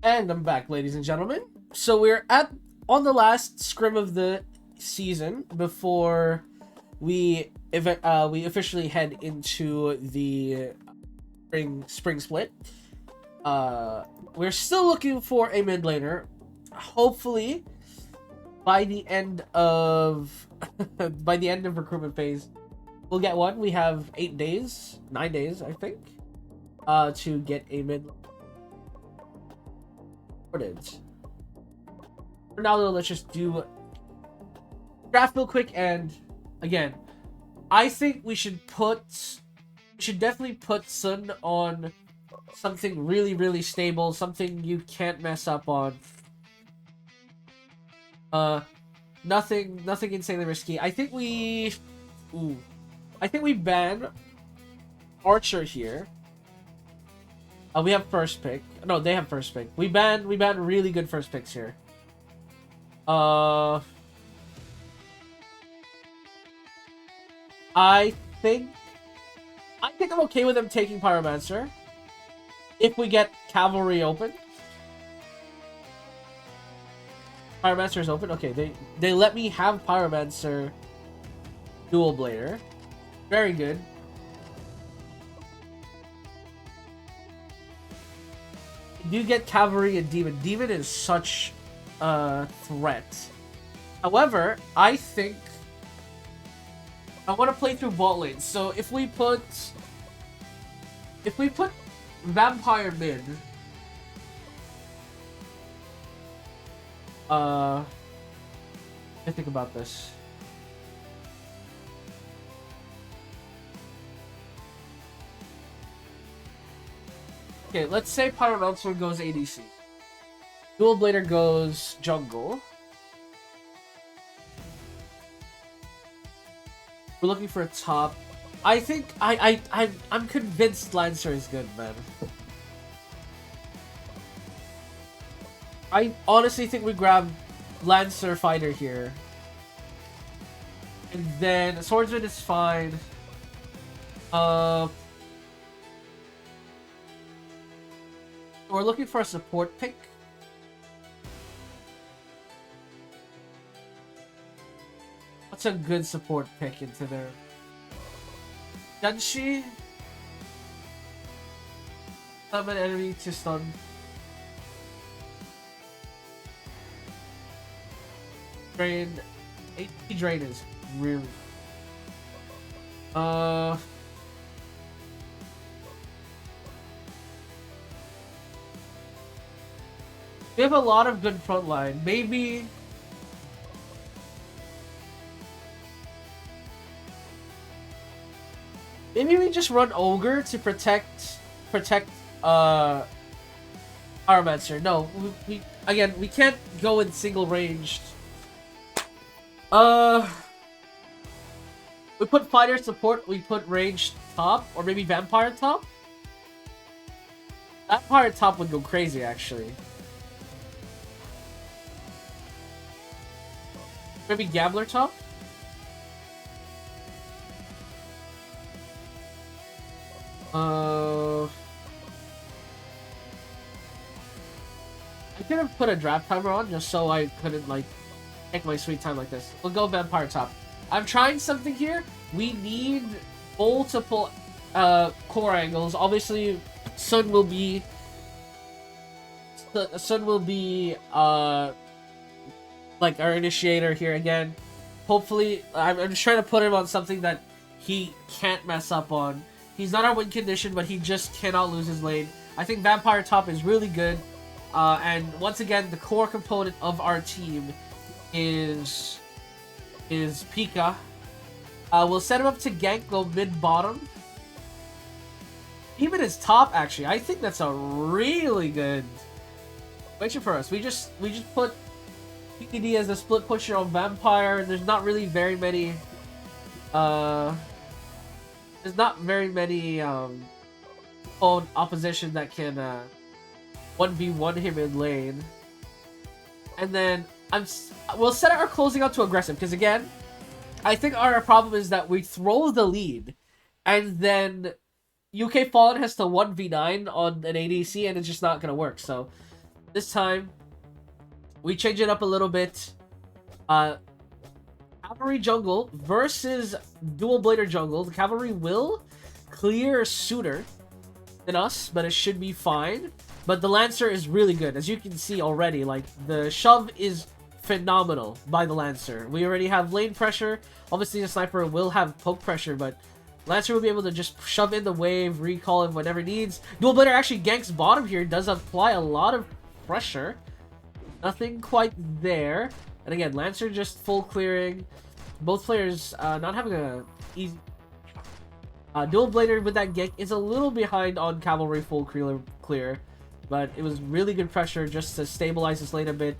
And I'm back, ladies and gentlemen. So we're on the last scrim of the season before we officially head into the spring split. We're still looking for a mid laner. Hopefully, by the end of by the end of recruitment phase, we'll get one. We have 8 days, 9 days, I think, to get a mid. For now, though, let's just do draft real quick. And again, I think we should definitely put Sun on something really, really stable, something you can't mess up on. Nothing insanely risky. I think we ban Archer here. We have first pick. No, they have first pick. We ban really good first picks here. I think I'm okay with them taking Pyromancer if we get Cavalry open. Pyromancer is open. Okay, they let me have Pyromancer Dual Blader. Very good. You do get Cavalry and Demon. Demon is such a threat. However, I think I want to play through bot lane. So if we put Vampire mid, let me think about this. Okay, let's say Pyromancer goes ADC. Dual Blader goes jungle. We're looking for a top. I think I'm convinced Lancer is good, man. I honestly think we grab Lancer Fighter here. And then Swordsman is fine. We're looking for a support pick. What's a good support pick into there? Gunshi? Summon enemy to stun. Drain. HP drain is really. We have a lot of good front line. Maybe we just run Ogre to protect Pyromancer. No, we can't go in single ranged. We put fighter support, we put ranged top, or maybe vampire top. Vampire top would go crazy, actually. Maybe Gambler top? I could have put a draft timer on just so I couldn't, like, take my sweet time like this. We'll go Vampire top. I'm trying something here. We need multiple core angles. Obviously, Sun will be like our initiator here again. Hopefully, I'm just trying to put him on something that he can't mess up on. He's not our win condition, but he just cannot lose his lane. I think Vampire top is really good. And once again, the core component of our team is Pika. We'll set him up to gank, go mid-bottom. Even his top, actually. I think that's a really good question for us. We just put PKD as a split pusher on Vampire. There's not really very many opposition that can 1v1 him in lane. And then we'll set our closing out to aggressive, because again, I think our problem is that we throw the lead and then UK Fallen has to 1v9 on an ADC and it's just not gonna work. So This time, we change it up a little bit. Cavalry jungle versus dual blader jungle. The cavalry will clear sooner than us, but it should be fine. But the Lancer is really good, as you can see already. Like, the shove is phenomenal by the Lancer. We already have lane pressure. Obviously, the sniper will have poke pressure, but Lancer will be able to just shove in the wave, recall him whenever needs. Dual blader actually ganks bottom here, does apply a lot of pressure. Nothing quite there. And again, Lancer just full clearing. Both players not having a easy... Dual blader with that gank is a little behind on cavalry full clear. But it was really good pressure just to stabilize this lane a bit.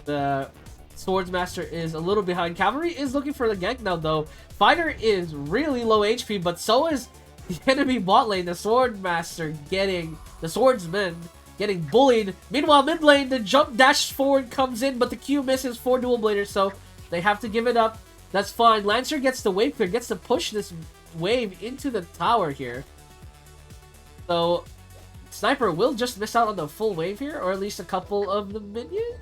The Swordsmaster is a little behind. Cavalry is looking for the gank now, though. Fighter is really low HP, but so is the enemy bot lane. The Swordmaster getting... The Swordsman getting bullied. Meanwhile, mid lane, the jump dash forward comes in, but the Q misses for dual bladers, so they have to give it up. That's fine. Lancer gets the wave clear, gets to push this wave into the tower here. So... Sniper will just miss out on the full wave here, or at least a couple of the minions.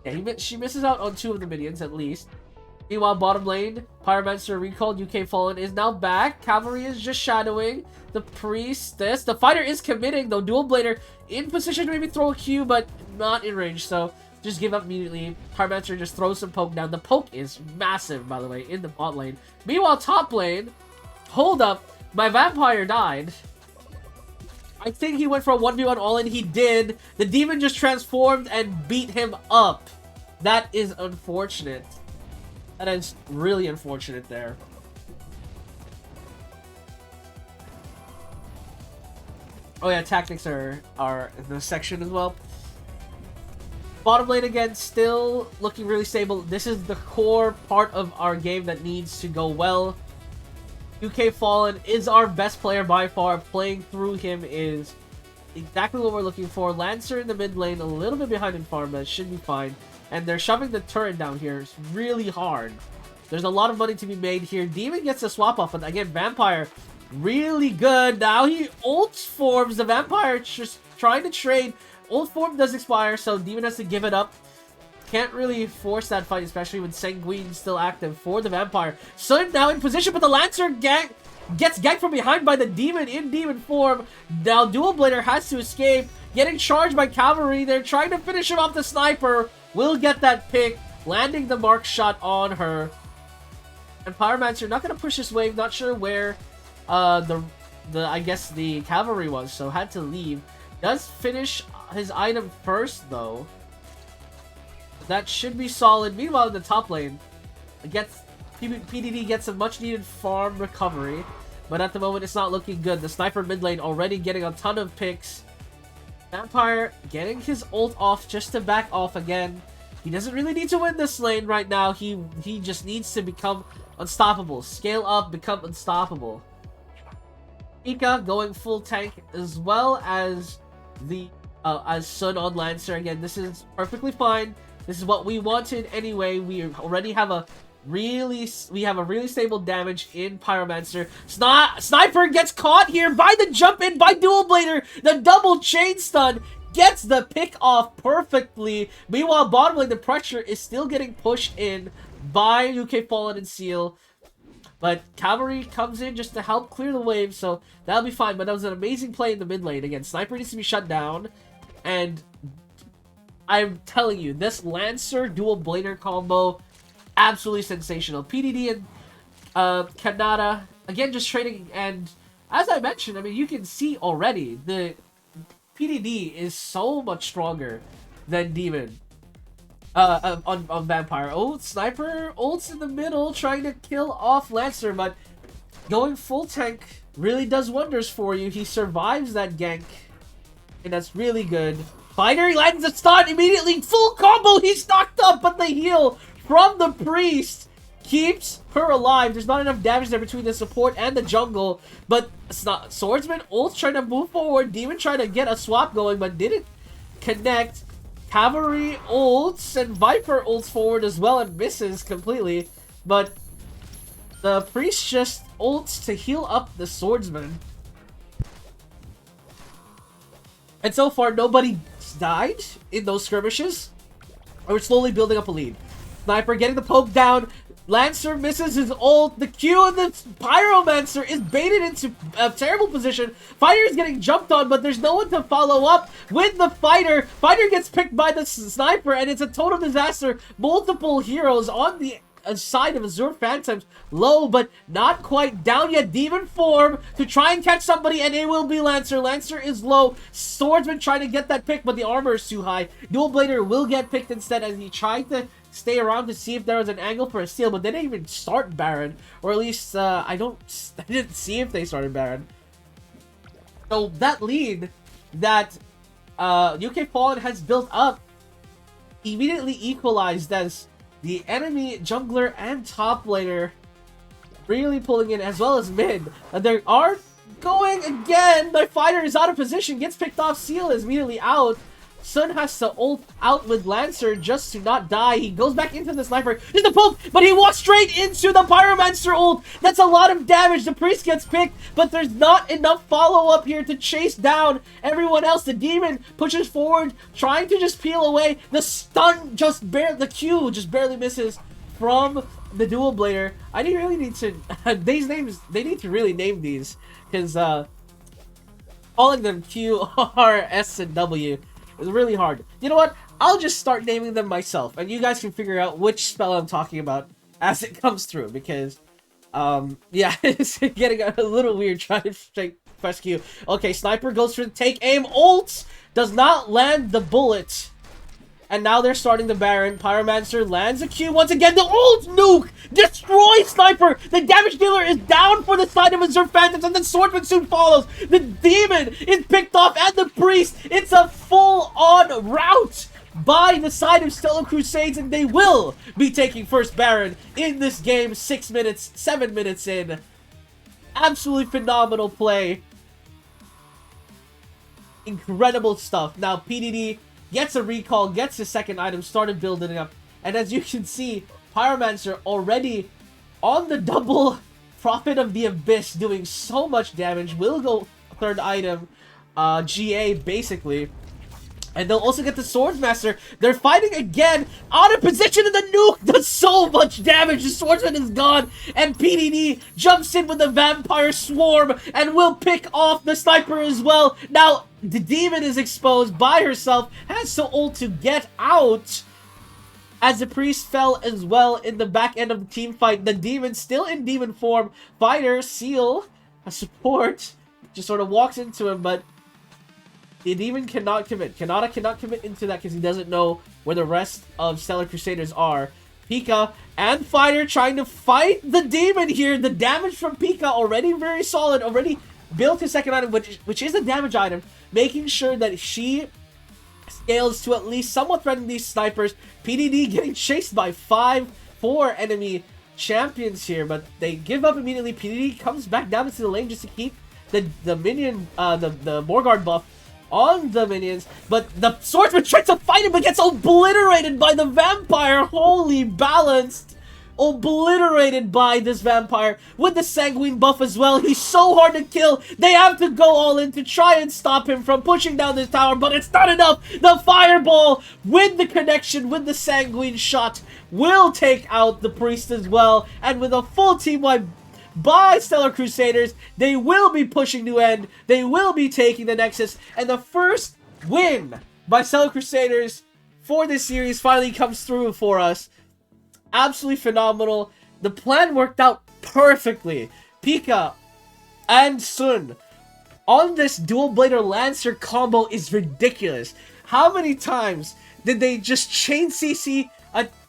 Yeah, she misses out on 2 of the minions at least. Meanwhile, bottom lane, Pyromancer recalled, UK Fallen is now back. Cavalry is just shadowing the Priestess. The fighter is committing, though. Dual Blader in position to maybe throw a Q, but not in range, so just give up immediately. Pyromancer just throws some poke down. The poke is massive, by the way, in the bot lane. Meanwhile, top lane, hold up, my Vampire died. I think he went for a 1v1 all-in. He did. The demon just transformed and beat him up. That is unfortunate. That is really unfortunate there. Oh yeah, tactics are in this section as well. Bottom lane again, still looking really stable. This is the core part of our game that needs to go well. UK Fallen is our best player by far. Playing through him is exactly what we're looking for. Lancer in the mid lane, a little bit behind in farm, but should be fine. And they're shoving the turret down here. It's really hard. There's a lot of money to be made here. Demon gets a swap off, but again, Vampire, really good. Now he ult forms. The Vampire just trying to trade. Ult form does expire, so Demon has to give it up. Can't really force that fight, especially with Sanguine still active for the Vampire. Sun now in position, but the Lancer gets ganked from behind by the Demon in Demon form. Now Dual Blader has to escape, getting charged by Cavalry. They're trying to finish him off. The Sniper will get that pick, landing the mark shot on her. And Pyromancer not going to push this wave, not sure where I guess the Cavalry was, so had to leave. Does finish his item first, though. That should be solid. Meanwhile, in the top lane, PDD gets a much-needed farm recovery, but at the moment, it's not looking good. The Sniper mid lane already getting a ton of picks. Vampire getting his ult off just to back off again. He doesn't really need to win this lane right now. He just needs to become unstoppable. Scale up, become unstoppable. Ika going full tank as well as the as Sun on Lancer. Again, this is perfectly fine. This is what we wanted anyway. We already have a really stable damage in Pyromancer. Sniper gets caught here by the jump in by Dual Blader. The double chain stun gets the pick off perfectly. Meanwhile, bottom lane, the pressure is still getting pushed in by UK Fallen and Seal. But Cavalry comes in just to help clear the wave, so that'll be fine. But that was an amazing play in the mid lane. Again, Sniper needs to be shut down. And I'm telling you, this Lancer Dual Blader combo, absolutely sensational. PDD and Kanata, again, just trading. And as I mentioned, I mean, you can see already, the PDD is so much stronger than Demon. On Vampire. Oh, Sniper ults in the middle, trying to kill off Lancer, but going full tank really does wonders for you. He survives that gank, and that's really good. Fighter, he lands a stun immediately, full combo, he's knocked up, but the heal from the Priest keeps her alive. There's not enough damage there between the support and the jungle, but it's not. Swordsman ults trying to move forward, Demon trying to get a swap going, but didn't connect. Cavalry ults and Viper ults forward as well and misses completely, but the Priest just ults to heal up the Swordsman. And so far, nobody died in those skirmishes. We're slowly building up a lead. Sniper getting the poke down. Lancer misses his ult. The Q and the Pyromancer is baited into a terrible position. Fighter is getting jumped on, but there's no one to follow up with the Fighter. Fighter gets picked by the Sniper, and it's a total disaster. Multiple heroes on the side of Azure Phantoms. Low, but not quite down yet. Demon form to try and catch somebody, and it will be Lancer. Lancer is low. Swordsman trying to get that pick, but the armor is too high. Dual Blader will get picked instead, as he tried to stay around to see if there was an angle for a steal, but they didn't even start Baron, or at least I didn't see if they started Baron. So that lead that UK Fallen has built up immediately equalized, as the enemy jungler and top laner really pulling in, as well as mid. And they are going again. The Fighter is out of position, gets picked off. Seal is immediately out. Sun has to ult out with Lancer just to not die. He goes back into the Sniper. There's the poke, but he walks straight into the Pyromancer ult. That's a lot of damage. The Priest gets picked, but there's not enough follow-up here to chase down everyone else. The Demon pushes forward, trying to just peel away. The stun just barely, the Q just barely misses from the Dual Blader. I really need to, these names, they need to really name these, because calling them Q, R, S, and W is really hard. You know what? I'll just start naming them myself, and you guys can figure out which spell I'm talking about as it comes through, because, yeah, it's getting a little weird trying to take press Q. Okay, Sniper goes for the take aim, ult, does not land the bullet, and now they're starting the Baron. Pyromancer lands a Q once again. The ult nuke destroys Sniper. The damage dealer is down for the side of Azure Phantoms, and then Swordsman soon follows. The Demon is picked off, and the Priest. It's a full-on rout by the side of Stellar Crusades, and they will be taking first Baron in this game. 7 minutes in. Absolutely phenomenal play. Incredible stuff. Now, PDD gets a recall, gets his second item, started building it up. And as you can see, Pyromancer already on the double Prophet of the Abyss, doing so much damage, will go third item, GA basically. And they'll also get the Swordsmaster. They're fighting again, out of position, and the nuke does so much damage. The Swordsman is gone, and PDD jumps in with the Vampire Swarm and will pick off the Sniper as well. Now, the Demon is exposed by herself, has to ult to get out, as the Priest fell as well in the back end of the team fight. The Demon still in Demon form. Fighter, Seal, a support, just sort of walks into him, but the Demon cannot commit. Kanata cannot commit into that because he doesn't know where the rest of Stellar Crusaders are. Pika and Fighter trying to fight the Demon here. The damage from Pika already very solid. Already built his second item, which is a damage item. Making sure that she scales to at least somewhat threaten these snipers. PDD getting chased by 4 enemy champions here, but they give up immediately. PDD comes back down into the lane just to keep the minion, the Morgard buff on the minions, but the Swordsman tries to fight him but gets obliterated by the Vampire. Holy balanced. Obliterated by this Vampire with the Sanguine buff as well. He's so hard to kill. They have to go all in to try and stop him from pushing down this tower, but it's not enough. The Fireball with the connection with the Sanguine shot will take out the Priest as well, and with a full team-wide by Stellar Crusaders, they will be pushing to end. They will be taking the Nexus, and the first win by Stellar Crusaders for this series finally comes through for us. Absolutely phenomenal. The plan worked out perfectly. Pika and Sun on this Dual Blader Lancer combo is ridiculous. How many times did they just chain CC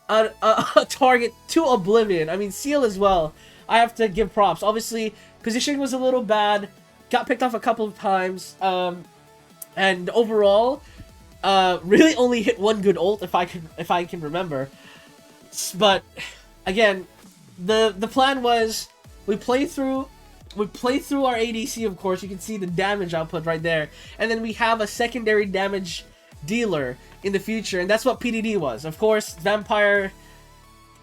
a target to oblivion? I mean, Seal as well. I have to give props. Obviously, positioning was a little bad. Got picked off a couple of times. And overall, really only hit one good ult if I can remember. But again, the plan was we play through our ADC, of course. You can see the damage output right there, and then we have a secondary damage dealer in the future, and that's what PDD was. Of course, Vampire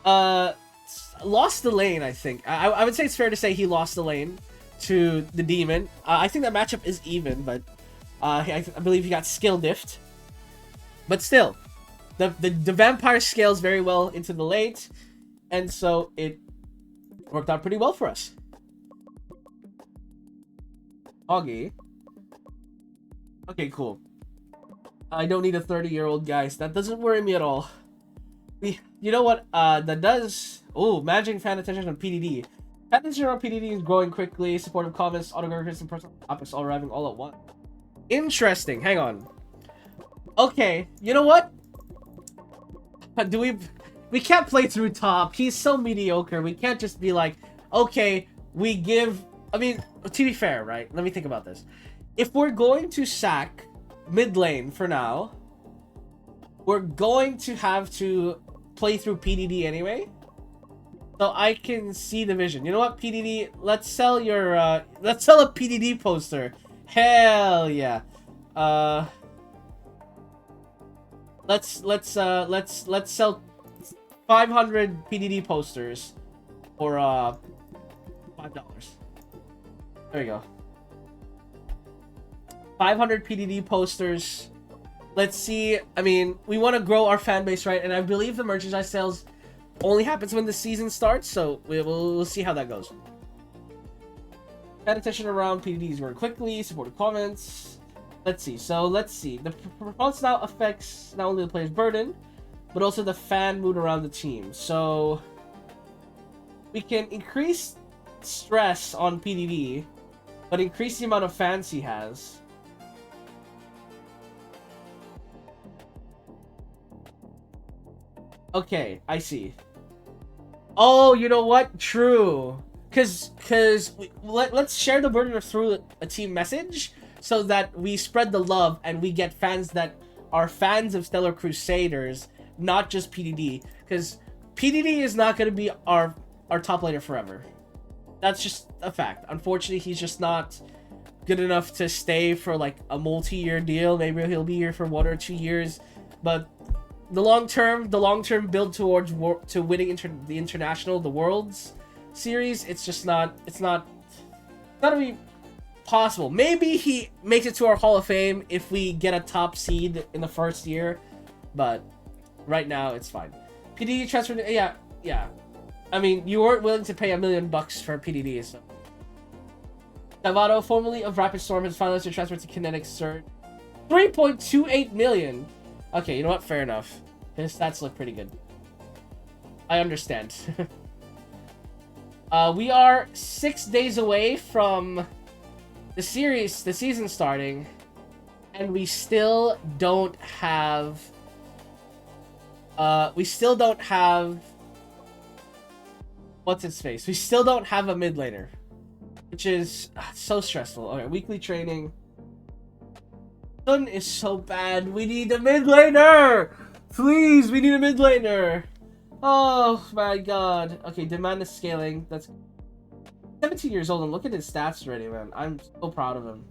lost the lane. I think I would say it's fair to say he lost the lane to the Demon. I think that matchup is even, but I believe he got skill diffed. But still, the vampire scales very well into the late, and so it worked out pretty well for us. Augie. Okay, cool. I don't need a 30-year-old, guys. That doesn't worry me at all. You know what? That does. Oh, managing fan attention on PDD. Fan attention on PDD is growing quickly. Supportive comments, autographs, and personal topics all arriving all at once. Interesting. Hang on. Okay, you know what? We can't play through top. He's so mediocre. We can't just be like, okay, we give. I mean, to be fair, right? Let me think about this. If we're going to sack mid lane for now, we're going to have to play through PDD anyway. So I can see the vision. You know what, PDD? Let's sell a PDD poster. Hell yeah. Let's sell 500 PDD posters for $5. There we go. 500 PDD posters. Let's see. I mean, we want to grow our fan base, right? And I believe the merchandise sales only happens when the season starts, so we'll see how that goes. Fan attention around PDDs very quickly. Supportive comments. Let's see. So let's see. The response now affects not only the player's burden, but also the fan mood around the team. So we can increase stress on PDD, but increase the amount of fans he has. Okay, I see. Oh, you know what? True. Cause let's share the burden through a team message so that we spread the love and we get fans that are fans of Stellar Crusaders, not just PDD. Because PDD is not going to be our top laner forever. That's just a fact. Unfortunately, he's just not good enough to stay for like a multi-year deal. Maybe he'll be here for 1 or 2 years, but the long term build towards winning the international, the Worlds series, it's not gonna be possible. Maybe he makes it to our Hall of Fame if we get a top seed in the first year, but right now it's fine. PDD transfer, yeah. I mean, you weren't willing to pay $1 million for PDD, so. Cavado, formerly of Rapid Storm, has finalized their transfer to Kinetic Surge. 3.28 million. Okay, you know what? Fair enough. His stats look pretty good. I understand. We are 6 days away from the season starting, and we still don't have. What's its face? We still don't have a mid laner, which is so stressful. Okay, weekly training. Sun is so bad. We need a mid laner! Please, we need a mid laner! Oh my god. Okay, demand is scaling. That's 17 years old and look at his stats already, man. I'm so proud of him.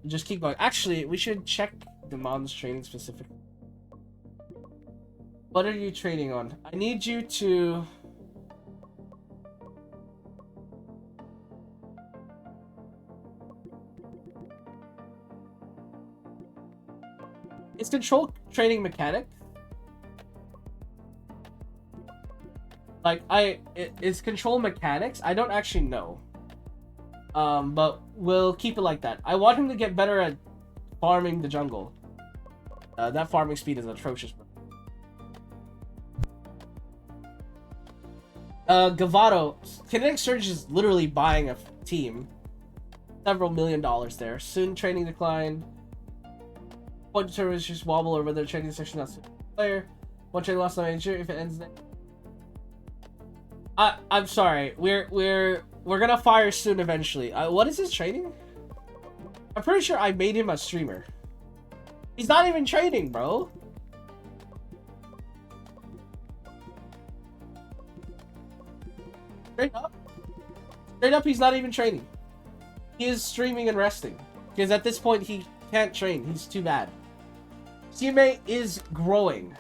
Just keep going. Actually, we should check Demand's training specific. What are you training on? I need you to... Is control training mechanic? Like, is control mechanics? I don't actually know. But we'll keep it like that. I want him to get better at farming the jungle. That farming speed is atrocious. Gavado, Kinetic Surge is literally buying a team. Several $1 million there. Soon training decline. Point determines just wobble or whether training section not player. One training loss not sure if it ends there. I'm sorry. We're gonna fire soon eventually. What is his training? I'm pretty sure I made him a streamer. He's not even training, bro. Straight up, he's not even training. He is streaming and resting. Because at this point, he can't train. He's too bad. CMA is growing.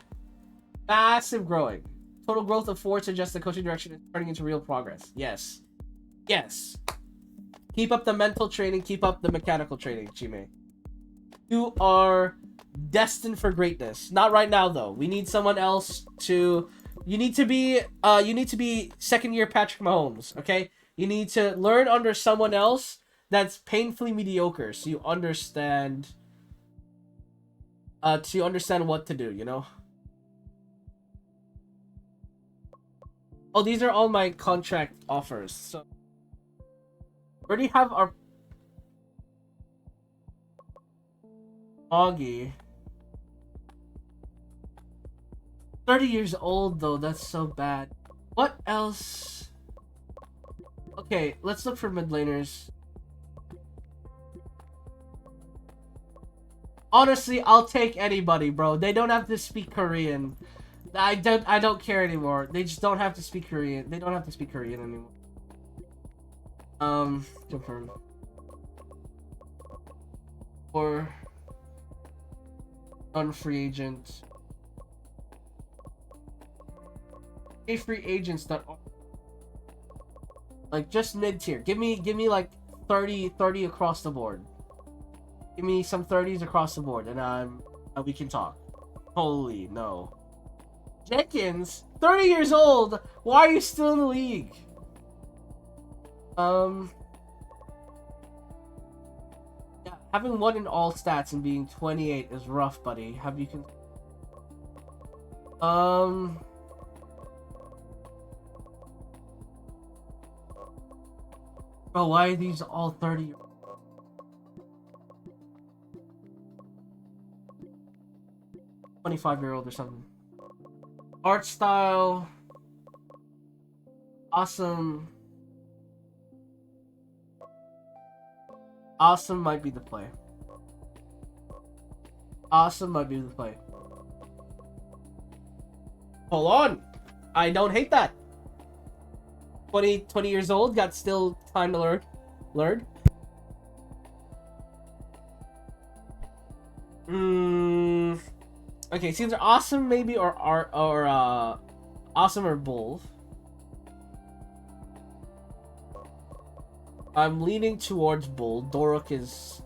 Massive growing. Total growth of 4 suggests the coaching direction is turning into real progress. Yes. Yes. Keep up the mental training. Keep up the mechanical training, Chime. You are destined for greatness. Not right now, though. We need someone else to... You need to be second year Patrick Mahomes, okay? You need to learn under someone else that's painfully mediocre, so you understand... to understand what to do, you know? Oh, these are all my contract offers, so... We already have our... Augie. 30 years old, though. That's so bad. What else? Okay, let's look for mid laners. Honestly, I'll take anybody, bro. They don't have to speak Korean. I don't care anymore. They just don't have to speak Korean. They don't have to speak Korean anymore. Confirm. Or non-free agent. A free agents that are like just mid-tier. Give me like 30 across the board. Give me some 30s across the board and we can talk. Holy no. Jenkins, 30 years old. Why are you still in the league? Yeah, having one in all stats and being 28 is rough, buddy. Have you Oh, why are these all 30? 25-year-old or something. Art style. Awesome. Awesome might be the play. Awesome might be the play. Hold on. I don't hate that. 20 years old, got still time to learn. Okay, it's either awesome maybe or awesome or bull. I'm leaning towards bull. Doruk is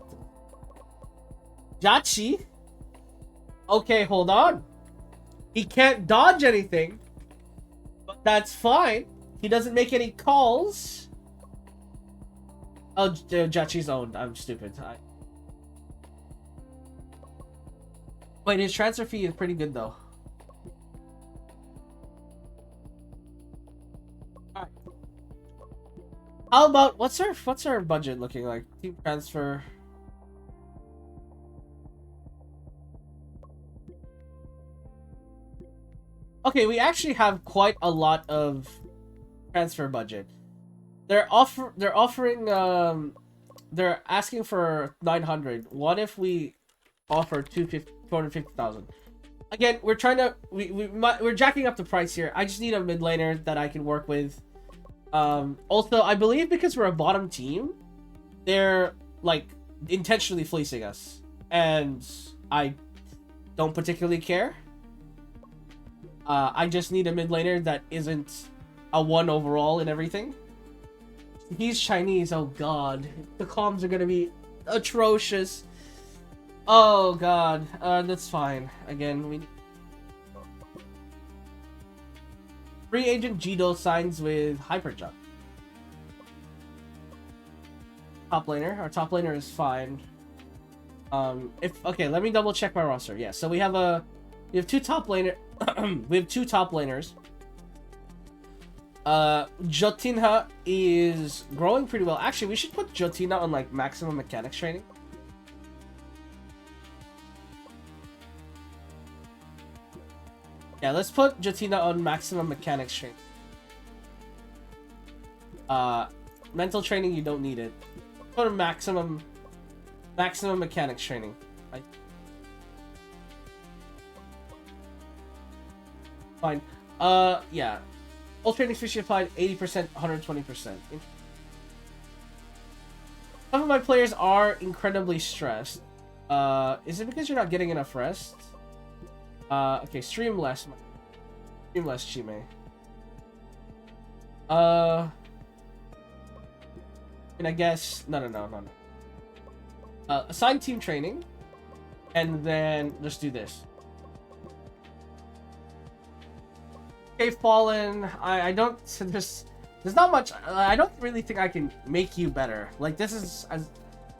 Jachi. Okay, hold on. He can't dodge anything, but that's fine. He doesn't make any calls. Oh, Jachi's owned. I'm stupid. Wait, his transfer fee is pretty good though. Alright. How about what's our budget looking like? Team transfer. Okay, we actually have quite a lot of transfer budget. They're asking for 900. What if we offer 250,000? Again, we're trying to we're jacking up the price here. I just need a mid laner that I can work with. Also, I believe because we're a bottom team, they're like intentionally fleecing us, and I don't particularly care. I just need a mid laner that isn't a 1 overall and everything. He's Chinese. Oh god, the comms are gonna be atrocious. Oh god, that's fine. Again, we free agent Jido signs with Hyperjump. Top laner. Our top laner is fine. Okay, let me double check my roster. Yeah, so we have two top laner. We have 2 top laners. Jotinha is growing pretty well. Actually, we should put Jotinha on like maximum mechanics training. Yeah, let's put Jotinha on maximum mechanics training. Mental training, you don't need it. Put a maximum mechanics training. Fine. Yeah. All training fish applied 80%, 120%. Some of my players are incredibly stressed. Is it because you're not getting enough rest? Okay, stream less. Stream less, Chime. And I guess no. Assign team training, and then let's do this. Okay, Fallen. I don't. There's not much. I don't really think I can make you better. Like this is as,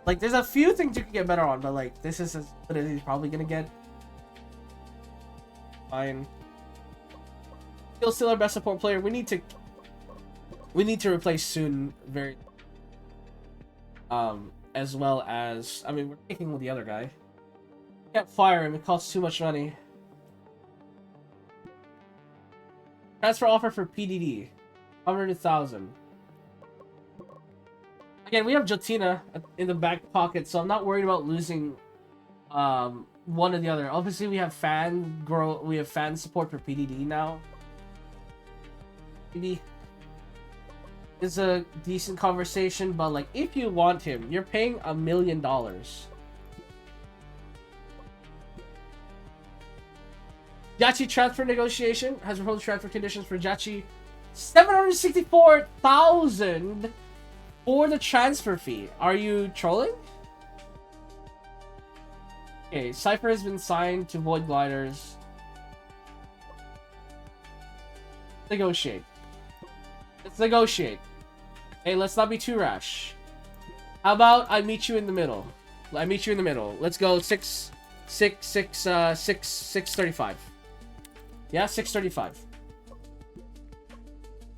like there's a few things you can get better on, but like this is as good as he's probably gonna get. Fine. Still our best support player. We need to replace soon. Very. As well as I mean we're taking with the other guy. Can't fire him. It costs too much money. Transfer offer for PDD. 100,000. Again, we have Jotina in the back pocket, so I'm not worried about losing one or the other. Obviously, we have fan support for PDD now. Maybe it's a decent conversation, but like if you want him, you're paying $1 million. Jachi transfer negotiation has proposed transfer conditions for Jachi. 764,000 for the transfer fee. Are you trolling? Okay, Cypher has been signed to Void Gliders. Negotiate. Let's negotiate. Hey, let's not be too rash. How about I meet you in the middle? Let's go 635. Yeah, 635.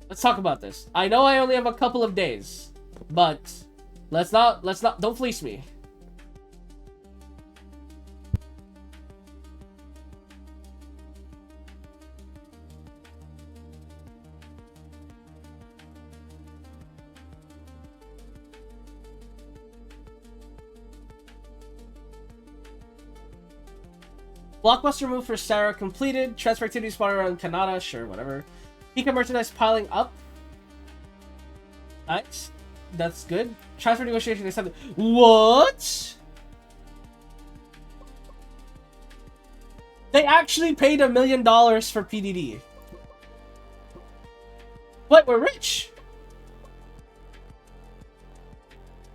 Let's talk about this. I know I only have a couple of days, but let's not, don't fleece me. Blockbuster move for Sarah completed. Transfer activity spotted around Canada. Sure, whatever. Pika merchandise piling up. Nice. That's good. Transfer negotiation accepted. What? They actually paid $1 million for PDD. What? We're rich.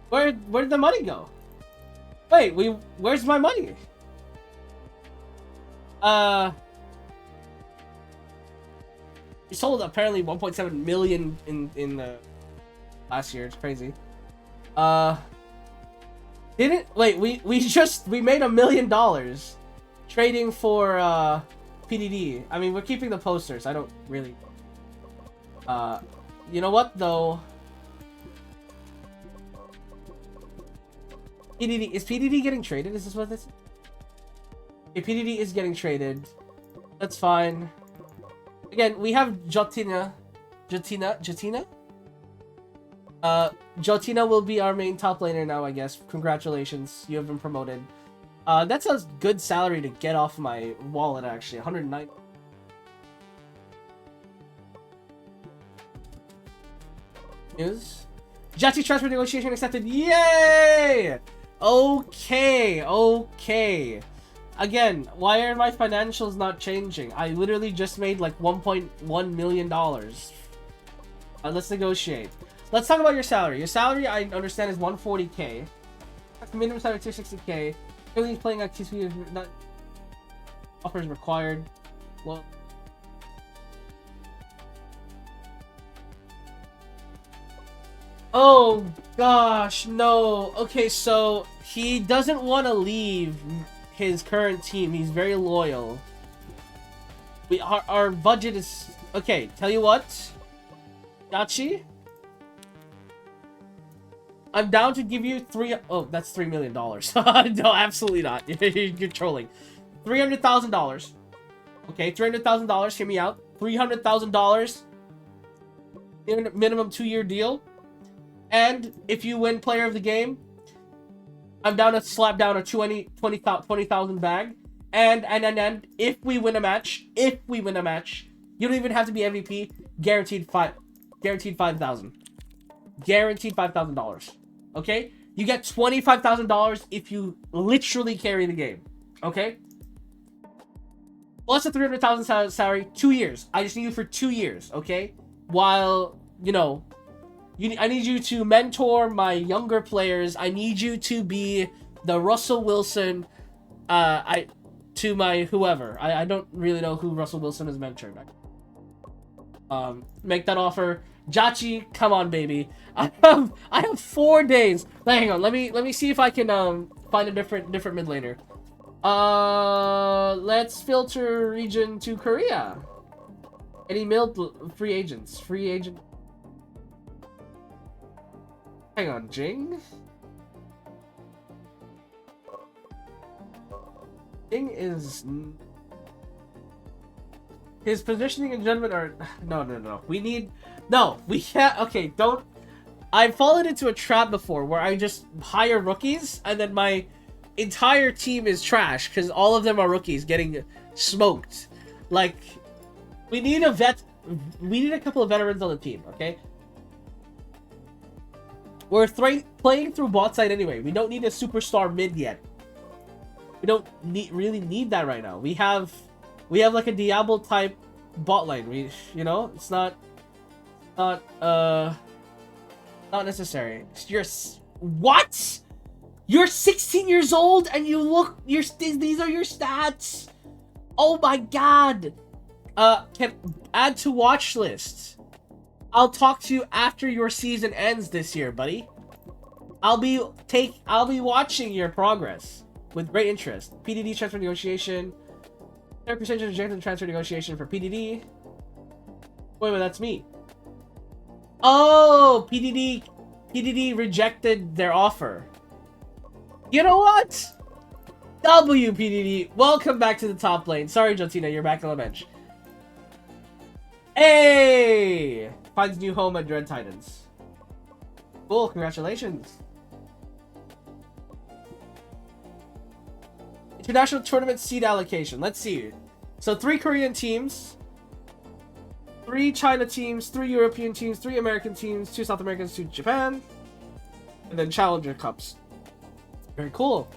Where did the money go? Wait, where's my money? We sold apparently 1.7 million in last year. It's crazy. Didn't wait. We made $1 million trading for PDD. I mean, we're keeping the posters. I don't really. You know what though? Is PDD getting traded? Is this what this? Okay, PDD is getting traded. That's fine. Again, we have Jotina. Jotina will be our main top laner now, I guess. Congratulations, you have been promoted. That's a good salary to get off my wallet, actually. 109. News. Jachi transfer negotiation accepted. Yay! Okay. Again, why are my financials not changing? I literally just made like $1.1 million. Let's negotiate. Let's talk about your salary. Your salary, I understand, is 140k. Minimum salary 260k. Currently playing at TSP, not offers required. Well. Oh gosh, no. Okay, so he doesn't want to leave his current team. He's very loyal. Our budget is okay. Tell you what, Yachi, I'm down to give you oh, that's $3 million. No, absolutely not. You're trolling. $300,000. Okay, $300,000. Hear me out. $300,000. Minimum 2-year deal. And if you win Player of the Game, I'm down to slap down a 20,000 bag. And if we win a match, you don't even have to be MVP. Guaranteed $5,000. Guaranteed $5,000. Okay? You get $25,000 if you literally carry the game. Okay? Plus a $300,000 salary, 2 years. I just need you for 2 years, okay? While, you know, I need you to mentor my younger players. I need you to be the Russell Wilson, to my whoever. I don't really know who Russell Wilson has mentored. Make that offer. Jachi, come on, baby. I have 4 days. Hang on, let me see if I can find a different mid laner. Let's filter region to Korea. Any free agents? Free agent. Hang on, Jing. Jing is. His positioning and judgment are... No. We can't... Okay, don't... I've fallen into a trap before where I just hire rookies and then my entire team is trash because all of them are rookies getting smoked. Like, we need a couple of veterans on the team, okay? We're playing through bot side anyway. We don't need a superstar mid yet. We don't really need that right now. We have like a Diablo type bot lane. It's not necessary. What? You're 16 years old and you look these are your stats. Oh my god. Can add to watch list. I'll talk to you after your season ends this year, buddy. I'll be watching your progress with great interest. PDD transfer negotiation. 30% rejected transfer negotiation for PDD. Wait, that's me. Oh, PDD rejected their offer. You know what? PDD, welcome back to the top lane. Sorry, Jotina, you're back on the bench. Hey! Finds new home at Dread Titans. Cool, congratulations. International tournament seed allocation. Let's see. So 3 Korean teams, 3 China teams, 3 European teams, 3 American teams, 2 South Americans, 2 Japan, and then Challenger Cups. Very cool.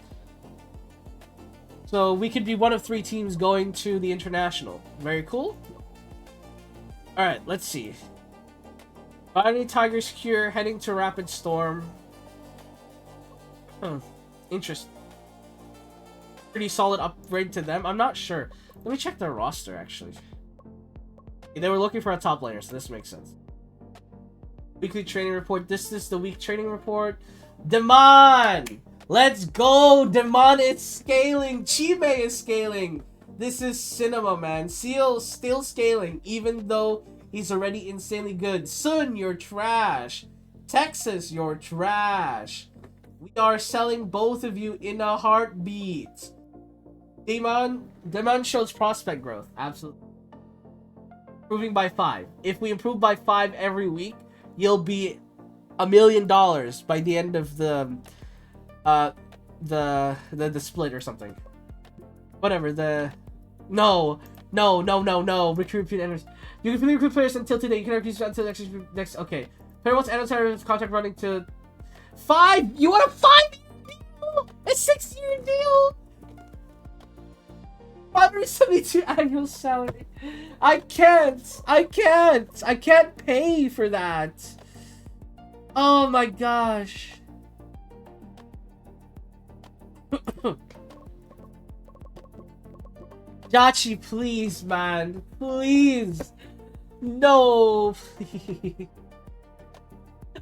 So we could be one of 3 teams going to the international. Very cool. Alright, let's see. Binding Tiger Secure, heading to Rapid Storm. Interesting. Pretty solid upgrade to them. I'm not sure. Let me check their roster, actually. They were looking for a top laner, so this makes sense. Weekly training report. This is the week training report. Demon! Let's go! Demon is scaling! Chime is scaling! This is cinema, man. Seal still scaling, even though he's already insanely good. Sun, you're trash. Texas, you're trash. We are selling both of you in a heartbeat. Demon shows prospect growth. Absolutely. Improving by 5. If we improve by 5 every week, you'll be $1 million by the end of the split or something. Whatever, No. Recruit enters. You can fully recruit players until today. You can recruit until next. Okay. Player wants annotated contract running to 5. You want a 5-year deal? A 6-year deal? 572 annual salary. I can't pay for that. Oh my gosh. Yachi, please, man. Please. No, please.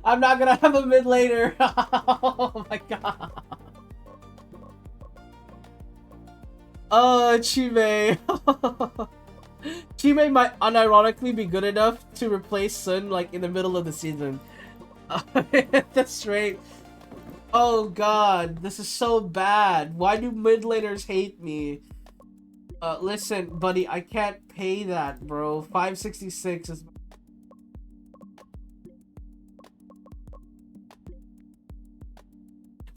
I'm not gonna have a mid later. Oh my god. Oh, Chime. Chime might unironically be good enough to replace Sun, like, in the middle of the season. That's right. Oh god, this is so bad. Why do mid laners hate me? Listen, buddy, I can't pay that, bro. 566 is...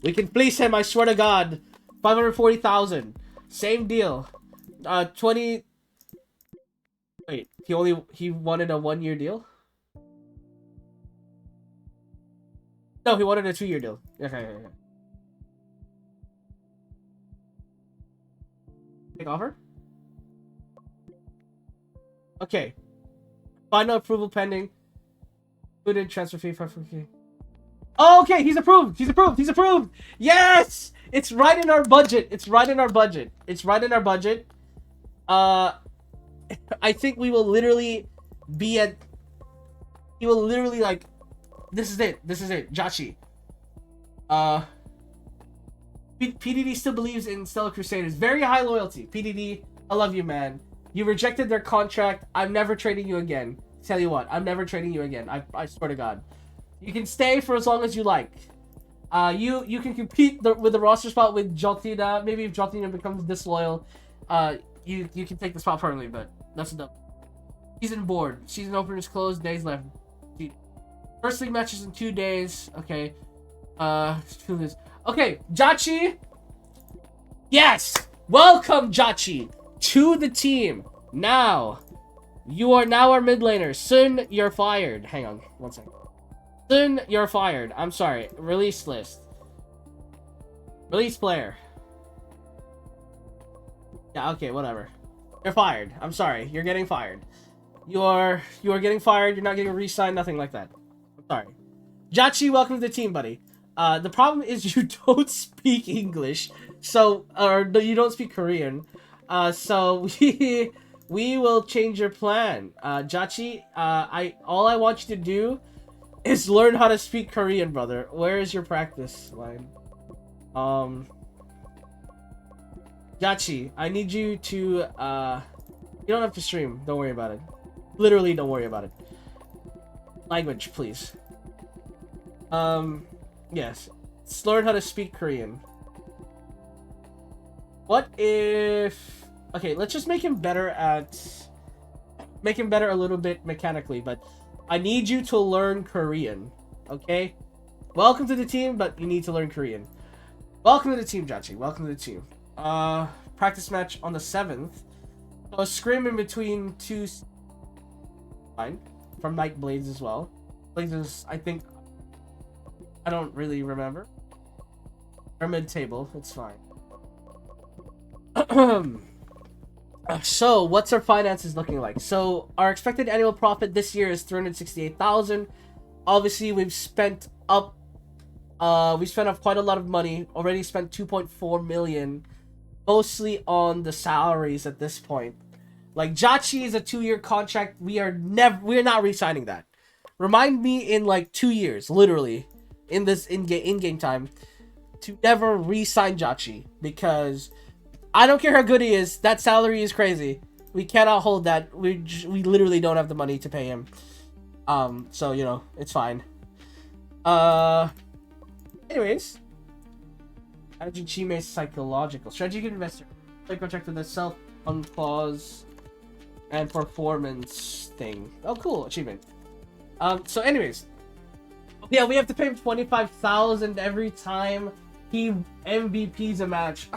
We can fleece him, I swear to god. 540,000. Same deal. 20... Wait, he wanted a 1-year deal? No, he wanted a 2-year deal. Okay. Take offer? Okay. Final approval pending. Who did transfer fee 550? Oh, okay, he's approved. He's approved. He's approved. Yes, it's right in our budget. It's right in our budget. It's right in our budget. I think we will literally be at. He will literally like. This is it. This is it. Jachi. PDD still believes in Stellar Crusaders. Very high loyalty. PDD, I love you, man. You rejected their contract. I'm never trading you again. Tell you what, I'm never trading you again. I swear to God. You can stay for as long as you like. You can compete with the roster spot with Jotina. Maybe if Jotina becomes disloyal, you can take the spot permanently. But that's enough. Season board. Season openers closed. Days left. First league matches in 2 days. Okay. Okay, Jachi. Yes. Welcome, Jachi, to the team. Now, you are now our mid laner. Soon, you're fired. Hang on, 1 second. Soon, you're fired. I'm sorry. Release list. Release player. Yeah, okay, whatever. You're fired. I'm sorry. You're getting fired. You are getting fired. You're not getting re-signed. Nothing like that. I'm sorry. Jachi, welcome to the team, buddy. The problem is you don't speak English, so you don't speak Korean. So we will change your plan. Jachi, all I want you to do is learn how to speak Korean, brother. Where is your practice line? Jachi, I need you to you don't have to stream. Don't worry about it. Literally, don't worry about it. Language, please. Yes. Let's learn how to speak Korean. What if... Okay, let's just make him better at... Make him better a little bit mechanically, but I need you to learn Korean. Okay? Welcome to the team, but you need to learn Korean. Welcome to the team, Jachi. Welcome to the team. Practice match on the 7th. So a scrim in between two... Fine. From Night Blades as well. Blades is, I think... I don't really remember. Or mid-table, it's fine. So, what's our finances looking like? So, our expected annual profit this year is 368,000. Obviously, we've spent up quite a lot of money. Already spent 2.4 million, mostly on the salaries at this point. Like, Jachi is a 2-year contract. We're not re-signing that. Remind me in like 2 years, literally. In this in-game time, to never re-sign Jachi, because I don't care how good he is, that salary is crazy. We cannot hold that. We literally don't have the money to pay him. So you know, it's fine. Anyways, managing Chime's psychological strategic investor, play contract with the self on clause and performance thing. Oh, cool achievement. So anyways. Yeah, we have to pay him 25,000 every time he MVPs a match.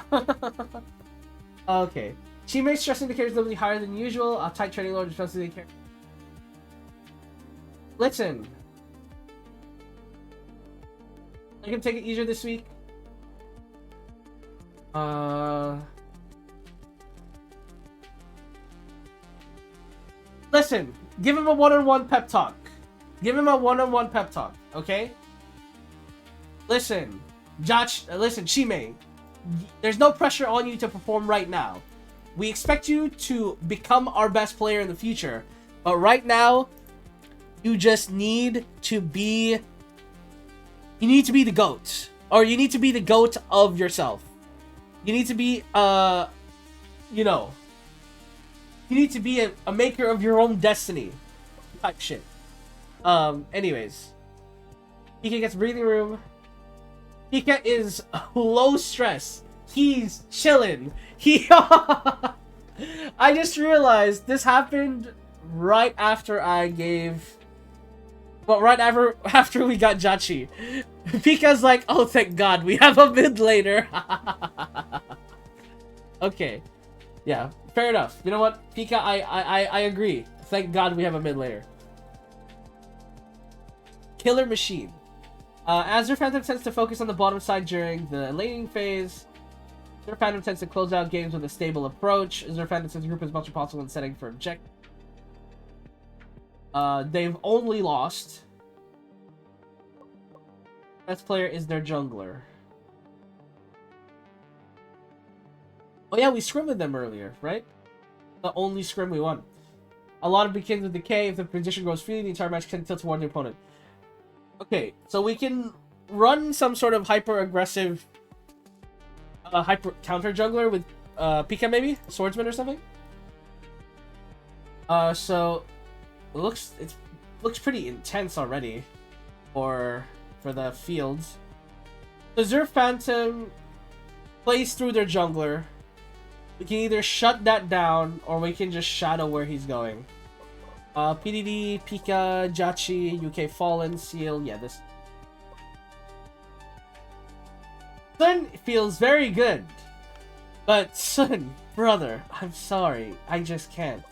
Okay. Teammates stress indicators will be higher than usual. A tight training load responsibility care. Listen. I can take it easier this week. Listen, give him a one-on-one pep talk. Give him a one-on-one pep talk, okay? Listen, listen, Chime, there's no pressure on you to perform right now. We expect you to become our best player in the future, but right now, you just need to be... You need to be the GOAT. Or you need to be the GOAT of yourself. You need to be, you know... You need to be a maker of your own destiny. Type shit. Anyways. Pika gets breathing room. Pika is low stress. He's chilling. I just realized this happened right after I gave... Well, right after we got Jachi. Pika's like, oh, thank God, we have a mid laner. Okay. Yeah, fair enough. You know what, Pika, I agree. Thank God we have a mid laner. Killer Machine. Azure Phantom tends to focus on the bottom side during the laning phase. Azure Phantom tends to close out games with a stable approach. Azure Phantom tends to group as much as possible in setting for objective. They've only lost Best player is their jungler. Oh yeah, we scrimmed with them earlier, right? The only scrim we won. A lot of begins with decay. If the position grows freely, the entire match can tilt toward the opponent. Okay, so we can run some sort of hyper-aggressive hyper counter jungler with Pika maybe? Swordsman or something? So it looks pretty intense already for the fields. The Zerf Phantom plays through their jungler. We can either shut that down or we can just shadow where he's going. PDD, Pika, Jachi, UK Fallen, Seal, yeah, this. Sun feels very good. But Sun, brother, I'm sorry. I just can't.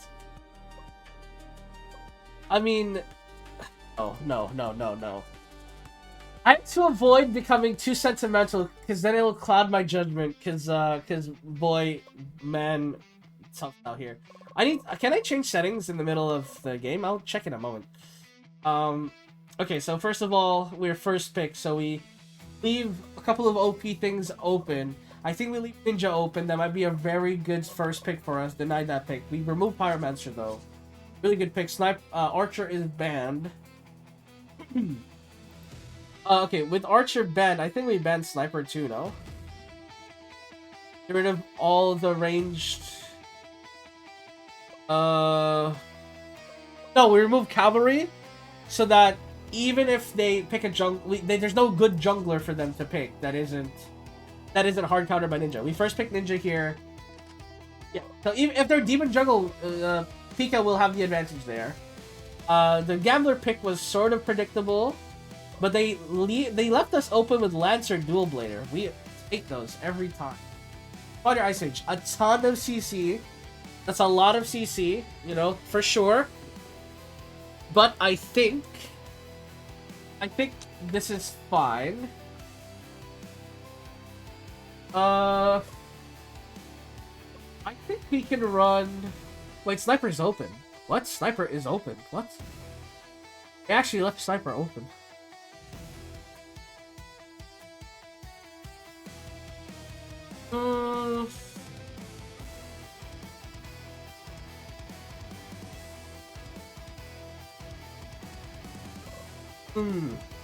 I mean, no. I have to avoid becoming too sentimental, because then it'll cloud my judgment, because boy, man, tough out here. Can I change settings in the middle of the game? I'll check in a moment. Okay, so first of all, we're first pick, so we leave a couple of OP things open. I think we leave Ninja open. That might be a very good first pick for us. Denied that pick. We remove Pyromancer, though. Really good pick. Archer is banned. Okay, with Archer banned, I think we banned Sniper too, no? Get rid of all the ranged... No, we remove Cavalry, so that even if they pick a there's no good jungler for them to pick that isn't hard countered by Ninja. We first pick Ninja here. Yeah, so even if they're Demon Jungle, Pika will have the advantage there. The Gambler pick was sort of predictable, but they left us open with Lancer Dual Blader. We take those every time. Spider Ice Age, a ton of CC. That's a lot of CC, you know, for sure. But I think this is fine. I think we can run... Wait, Sniper is open. What? Sniper is open. What? I actually left Sniper open.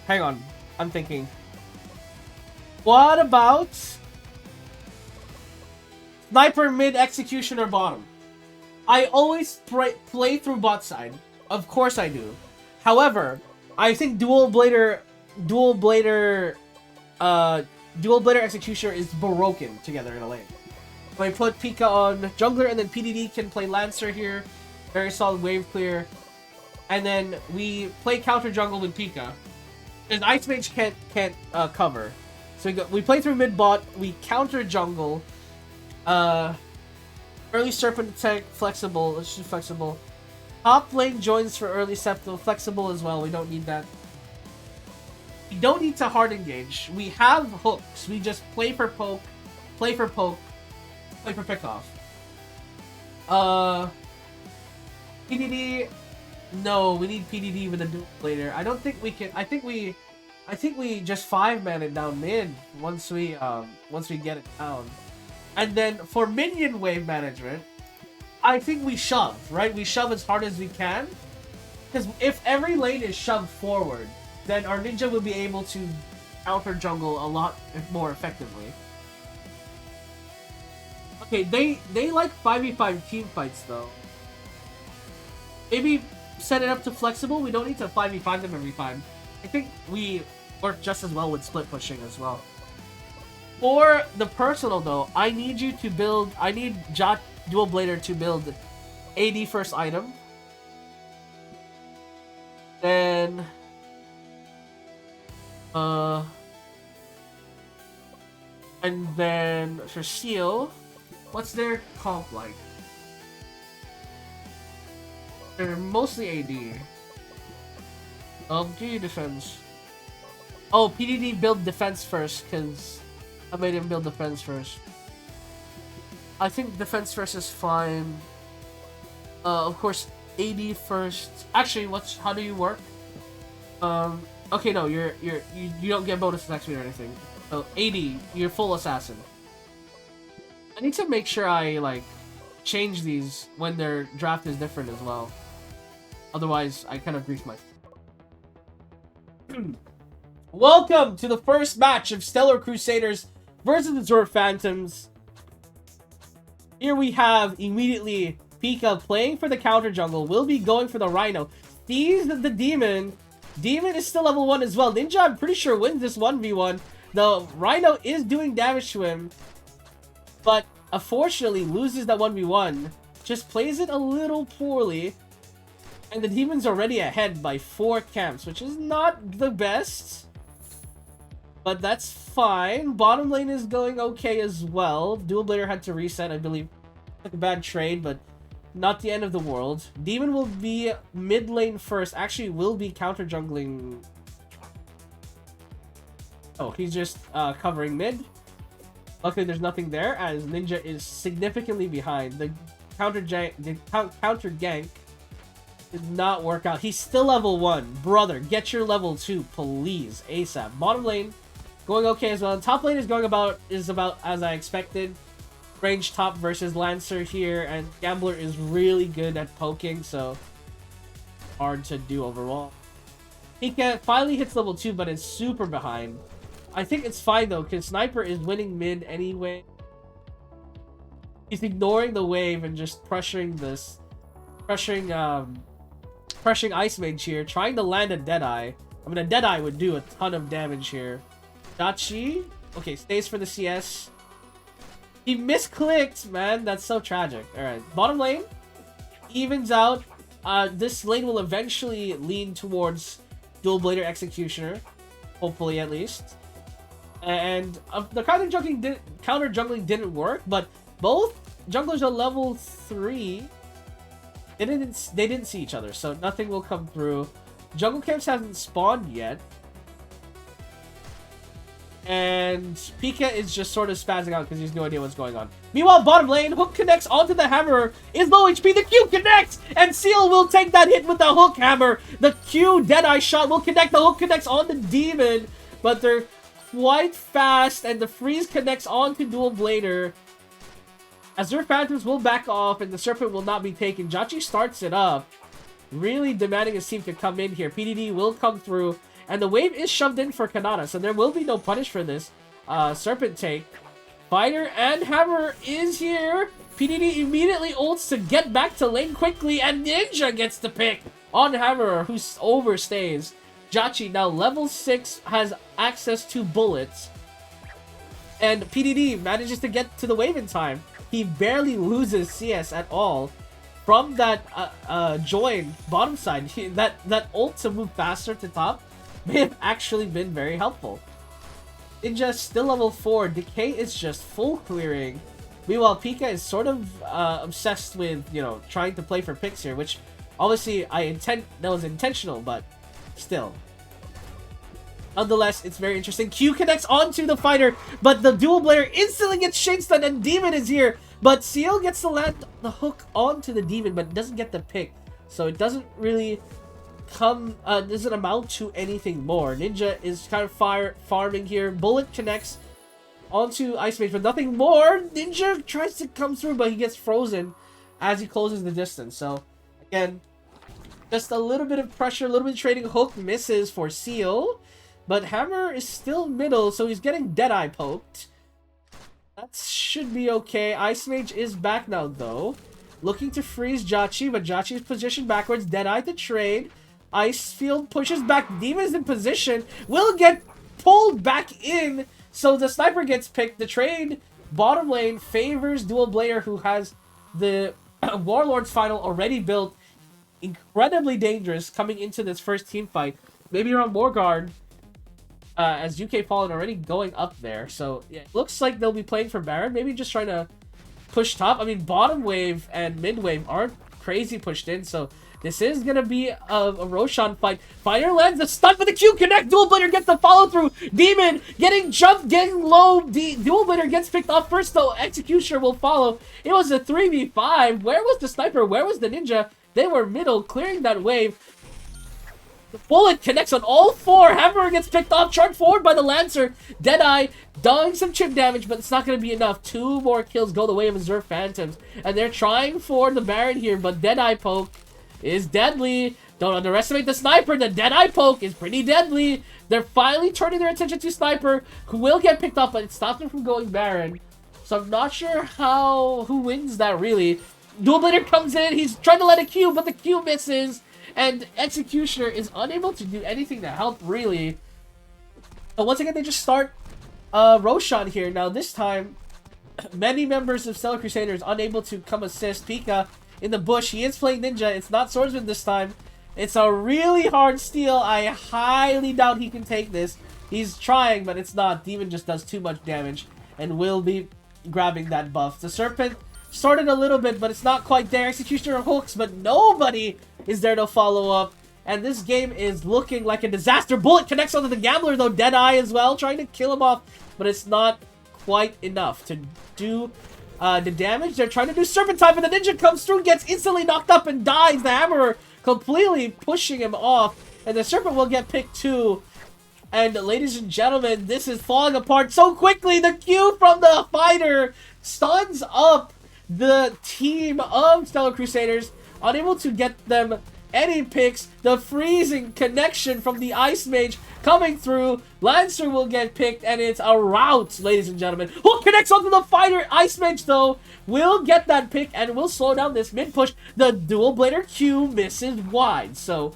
Hang on. I'm thinking. What about Sniper mid, Executioner bottom? I always play through bot side. Of course I do. However, I think Dual Blader Executioner is broken together in a lane. So I put Pika on jungler, and then PDD can play Lancer here. Very solid wave clear. And then we play counter jungle with Pika. And Ice Mage can't cover. So we play through mid bot, we counter jungle. Early Serpent attack, flexible. Let's do flexible. Top lane joins for early Septo, flexible as well. We don't need that. We don't need to hard engage. We have hooks. We just play for poke, play for pick off. PDD. No, we need PDD with a dual later. I don't think we can. I think we just 5-man it down mid once we get it down. And then for minion wave management, I think we shove, right? We shove as hard as we can. Because if every lane is shoved forward, then our ninja will be able to counter jungle a lot more effectively. Okay, they like 5v5 team fights though. Maybe set it up to flexible. We don't need to 5v5 them every time. I think we work just as well with split pushing as well. For the personal though, I need Dual Blader to build AD first item. Then and then for Seal, what's their comp like? They're mostly AD. GG defense. Oh, PDD build defense first, because I made him build defense first. I think defense first is fine. Of course, AD first. Actually, how do you work? Okay, no, you don't get bonus attack speed or anything. So 80, you're full assassin. I need to make sure I like change these when their draft is different as well. Otherwise, I kind of grease myself. Welcome to the first match of Stellar Crusaders versus the Dwarf Phantoms. Here we have immediately Pika playing for the counter jungle. Will be going for the Rhino. Sees the Demon. Demon is still level 1 as well. Ninja, I'm pretty sure, wins this 1v1. The Rhino is doing damage to him, but unfortunately loses that 1v1. Just plays it a little poorly. And the Demon's already ahead by 4 camps, which is not the best. But that's fine. Bottom lane is going okay as well. Dual Blader had to reset, I believe. Like a bad trade, but not the end of the world. Demon will be mid lane first. Actually, will be counter jungling. Oh, he's just covering mid. Luckily, there's nothing there, as Ninja is significantly behind. The counter gank did not work out. He's still level 1. Brother, get your level 2, please. ASAP. Bottom lane going okay as well. Top lane is going about as I expected. Range top versus Lancer here, and Gambler is really good at poking, so hard to do overall. Pika finally hits level 2, but is super behind. I think it's fine though, because Sniper is winning mid anyway. He's ignoring the wave and just pressuring Ice Mage here, trying to land a Deadeye. I mean, a Deadeye would do a ton of damage here. Dachi, okay, stays for the CS. He misclicked, man. That's so tragic. Alright, bottom lane evens out. This lane will eventually lean towards Dual Blader Executioner. Hopefully, at least. And the counter jungling didn't work, but both junglers are level 3. They didn't see each other, so nothing will come through. Jungle camps haven't spawned yet. And Pika is just sort of spazzing out because he has no idea what's going on. Meanwhile, bottom lane, hook connects onto the hammer. Is low HP, the Q connects! And Seal will take that hit with the hook hammer. The Q Deadeye shot will connect. The hook connects on the Demon, but they're quite fast, and the freeze connects onto Dual Blader. Azure Phantoms will back off, and the Serpent will not be taken. Jachi starts it up, really demanding his team to come in here. PDD will come through, and the wave is shoved in for Kanata, so there will be no punish for this Serpent take. Fighter and Hammer is here. PDD immediately ults to get back to lane quickly, and Ninja gets the pick on Hammer, who overstays. Jachi, now level 6, has access to bullets, and PDD manages to get to the wave in time. He barely loses CS at all from that join bottom side. That ult to move faster to top may have actually been very helpful. Ninja still level 4. Decay is just full clearing. Meanwhile, Pika is sort of obsessed with, you know, trying to play for picks here, which obviously that was intentional, but still. Nonetheless, it's very interesting. Q connects onto the fighter, but the Dual Blader instantly gets shade stunned, and Demon is here. But Seal gets to land the hook onto the Demon, but doesn't get the pick. So it doesn't really doesn't amount to anything more. Ninja is kind of farming here. Bullet connects onto Ice Mage, but nothing more. Ninja tries to come through, but he gets frozen as he closes the distance. So, again, just a little bit of pressure, a little bit of trading. Hook misses for Seal. But Hammer is still middle, so he's getting Deadeye poked. That should be okay. Ice Mage is back now, though. Looking to freeze Jachi, but Jachi is positioned backwards. Deadeye to trade. Ice Field pushes back. Demon is in position. Will get pulled back in, so the Sniper gets picked. The trade bottom lane favors Dual Blader, who has the Warlord's Final already built. Incredibly dangerous coming into this first team fight. Maybe around Morgard. As UK Fallen already going up there. So, yeah, looks like they'll be playing for Baron. Maybe just trying to push top. I mean, bottom wave and mid wave aren't crazy pushed in. So, this is going to be a Roshan fight. Fighter lands the stun for the Q connect. Dual Blader gets the follow through. Demon getting jumped, getting low. Dual Blader gets picked off first, though. Executioner will follow. It was a 3v5. Where was the Sniper? Where was the Ninja? They were middle, clearing that wave. Bullet connects on all four. Hammer gets picked off, charged forward by the Lancer. Deadeye doing some chip damage, but it's not going to be enough. 2 more kills go the way of Azure Phantoms. And they're trying for the Baron here, but Deadeye poke is deadly. Don't underestimate the Sniper. The Deadeye poke is pretty deadly. They're finally turning their attention to Sniper, who will get picked off, but it stops him from going Baron. So I'm not sure who wins that, really. Dual Blader comes in. He's trying to let a Q, but the Q misses. And Executioner is unable to do anything to help, really. But once again, they just start Roshan here. Now, this time, many members of Stellar Crusaders unable to come assist. Pika in the bush. He is playing Ninja. It's not Swordsman this time. It's a really hard steal. I highly doubt he can take this. He's trying, but it's not. Demon just does too much damage and will be grabbing that buff. The Serpent started a little bit, but it's not quite there. Executioner hooks, but nobody is there to follow up. And this game is looking like a disaster. Bullet connects onto the Gambler, though. Deadeye as well, trying to kill him off. But it's not quite enough to do the damage. They're trying to do Serpentine, but the Ninja comes through, gets instantly knocked up, and dies. The Hammerer completely pushing him off. And the Serpent will get picked too. And ladies and gentlemen, this is falling apart so quickly. The Q from the fighter stuns up the team of Stellar Crusaders, unable to get them any picks. The freezing connection from the Ice Mage coming through. Lancer will get picked, and it's a rout, ladies and gentlemen. Hook connects onto the fighter. Ice Mage, though, will get that pick and will slow down this mid push. The Dual Blader Q misses wide, so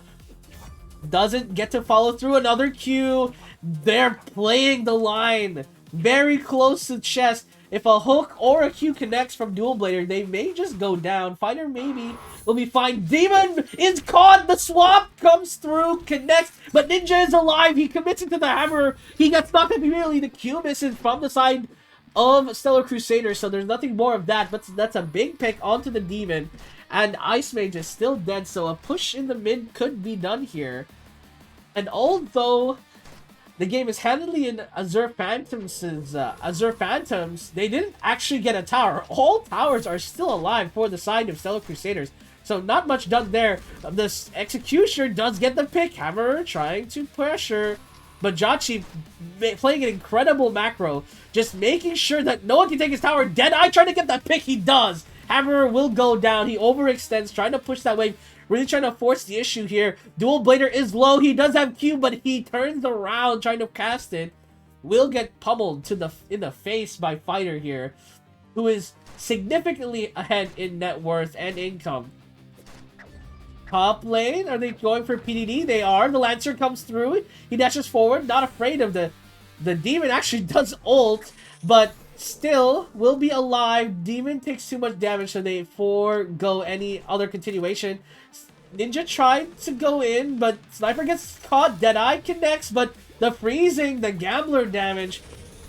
doesn't get to follow through. Another Q. They're playing the line very close to chest. If a hook or a Q connects from Dual Blader, they may just go down. Fighter maybe will be fine. Demon is caught. The swap comes through, connects, but Ninja is alive. He commits into the Hammer. He gets knocked up immediately. The Q misses from the side of Stellar Crusaders, so there's nothing more of that. But that's a big pick onto the Demon, and Ice Mage is still dead, so a push in the mid could be done here. And although the game is handily in Azure Phantoms, they didn't actually get a tower. All towers are still alive for the side of Stellar Crusaders, so not much done there. This Executioner does get the pick. Hammer trying to pressure, but Jachi playing an incredible macro, just making sure that no one can take his tower. Deadeye trying to get that pick. He does. Hammer will go down. He overextends, trying to push that wave. Really trying to force the issue here. Dual Blader is low. He does have Q, but he turns around trying to cast it. Will get pummeled in the face by Fighter here, who is significantly ahead in net worth and income. Top lane, are they going for PDD? They are. The Lancer comes through. He dashes forward, not afraid of the Demon. Actually does ult, but still will be alive. Demon takes too much damage, so they forego any other continuation. Ninja tried to go in, but Sniper gets caught. Deadeye connects, but the freezing, the Gambler damage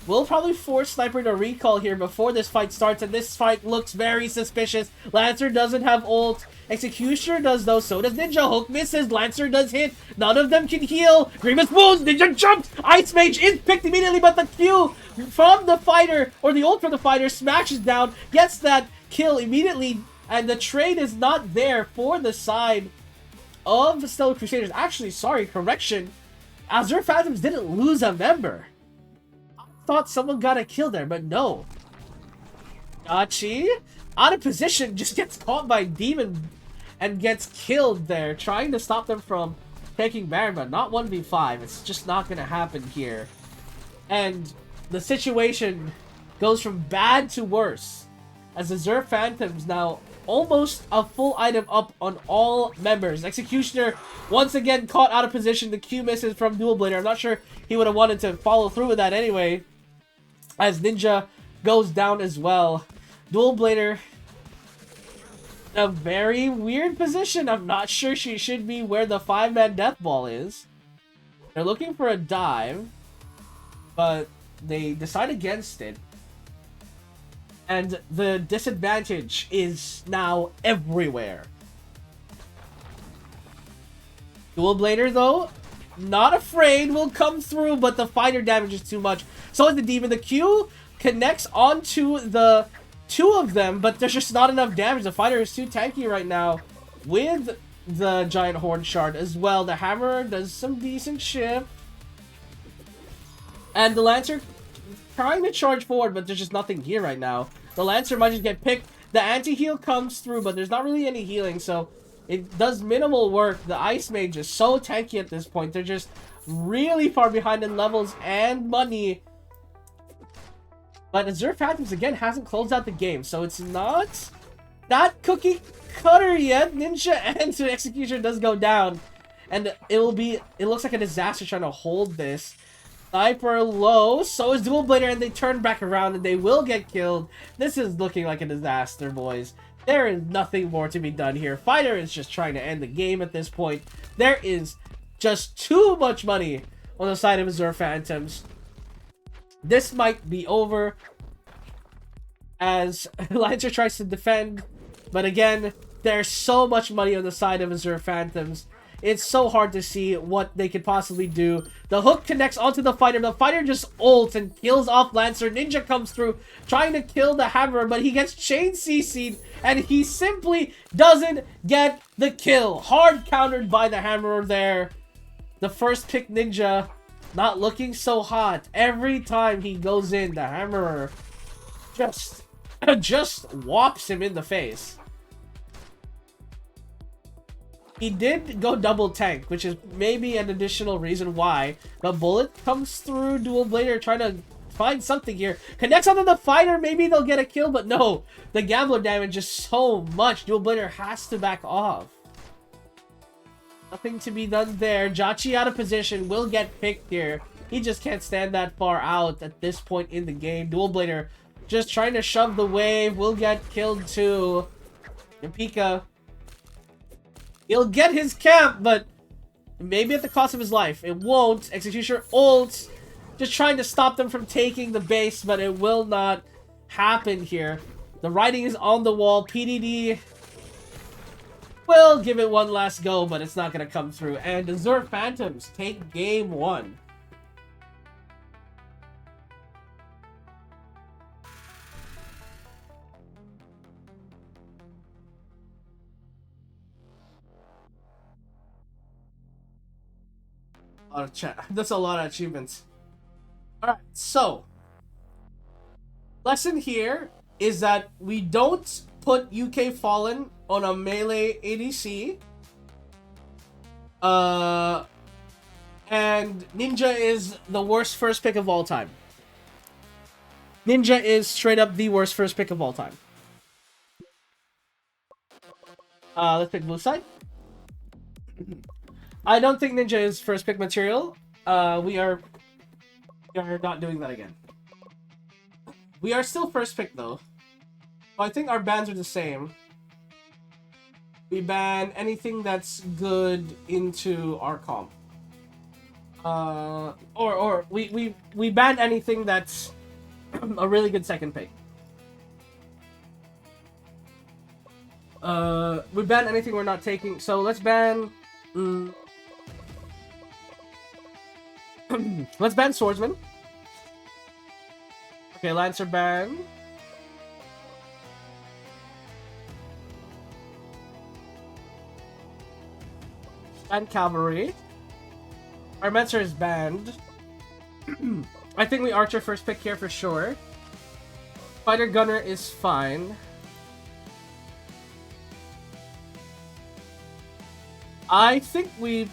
will probably force Sniper to recall here before this fight starts, and this fight looks very suspicious. Lancer doesn't have ult. Executioner does, though. So does Ninja. Hook misses. Lancer does hit. None of them can heal. Grievous wounds. Ninja jumps. Ice Mage is picked immediately, but the Q from the fighter, or the ult from the fighter, smashes down, gets that kill immediately, and the trade is not there for the side of the Stellar Crusaders. Actually, sorry, correction. Azure Phantoms didn't lose a member. I thought someone got a kill there, but no. Gachi, out of position, just gets caught by Demon and gets killed there, trying to stop them from taking Baron, but not 1v5. It's just not going to happen here. And the situation goes from bad to worse, as Azure Phantoms now almost a full item up on all members. Executioner once again caught out of position. The Q misses from Dual Blader. I'm not sure he would have wanted to follow through with that anyway, as Ninja goes down as well. Dual Blader, a very weird position. I'm not sure she should be where the 5-man death ball is. They're looking for a dive, but they decide against it. And the disadvantage is now everywhere. Dual Blader, though, not afraid, will come through, but the fighter damage is too much. So is the Demon. The Q connects onto the two of them, but there's just not enough damage. The fighter is too tanky right now with the giant horn shard as well. The hammer does some decent shit. And the Lancer trying to charge forward, but there's just nothing here right now. The Lancer might just get picked. The anti-heal comes through, but there's not really any healing, so it does minimal work. The Ice Mage is so tanky at this point. They're just really far behind in levels and money. But Azure Phantoms, again, hasn't closed out the game, so it's not that cookie cutter yet. Ninja and Executioner does go down, and it looks like a disaster trying to hold this. Sniper low, so is Dual Blader, and they turn back around and they will get killed. This is looking like a disaster, boys. There is nothing more to be done here. Fighter is just trying to end the game at this point. There is just too much money on the side of Azure Phantoms. This might be over as Lancer tries to defend, but again, there's so much money on the side of Azure Phantoms. It's so hard to see what they could possibly do. The hook connects onto the fighter. The fighter just ults and kills off Lancer. Ninja comes through trying to kill the hammer, but he gets chain CC'd and he simply doesn't get the kill. Hard countered by the hammer there. The first pick Ninja not looking so hot. Every time he goes in, the hammer just whops him in the face. He did go double tank, which is maybe an additional reason why. But Bullet comes through, Dual Blader trying to find something here. Connects onto the fighter, maybe they'll get a kill, but no. The Gambler damage is so much, Dual Blader has to back off. Nothing to be done there. Jachi out of position, will get picked here. He just can't stand that far out at this point in the game. Dual Blader just trying to shove the wave, will get killed too. And Pika, he'll get his camp, but maybe at the cost of his life. It won't. Executioner ults, just trying to stop them from taking the base, but it will not happen here. The writing is on the wall. PDD will give it one last go, but it's not going to come through. And Azure Phantoms take game one. That's a lot of achievements. Alright, so lesson here is that we don't put UK Fallen on a melee ADC. And Ninja is the worst first pick of all time. Ninja is straight up the worst first pick of all time. Let's pick blue side. I don't think Ninja is first pick material. We are not doing that again. We are still first pick though. I think our bans are the same. We ban anything that's good into our comp. Or we ban anything that's a really good second pick. We ban anything we're not taking. So let's ban. Let's ban Swordsman. Okay, Lancer ban. Ban Cavalry. Our Mentor is banned. I think we Archer first pick here for sure. Fighter Gunner is fine. I think we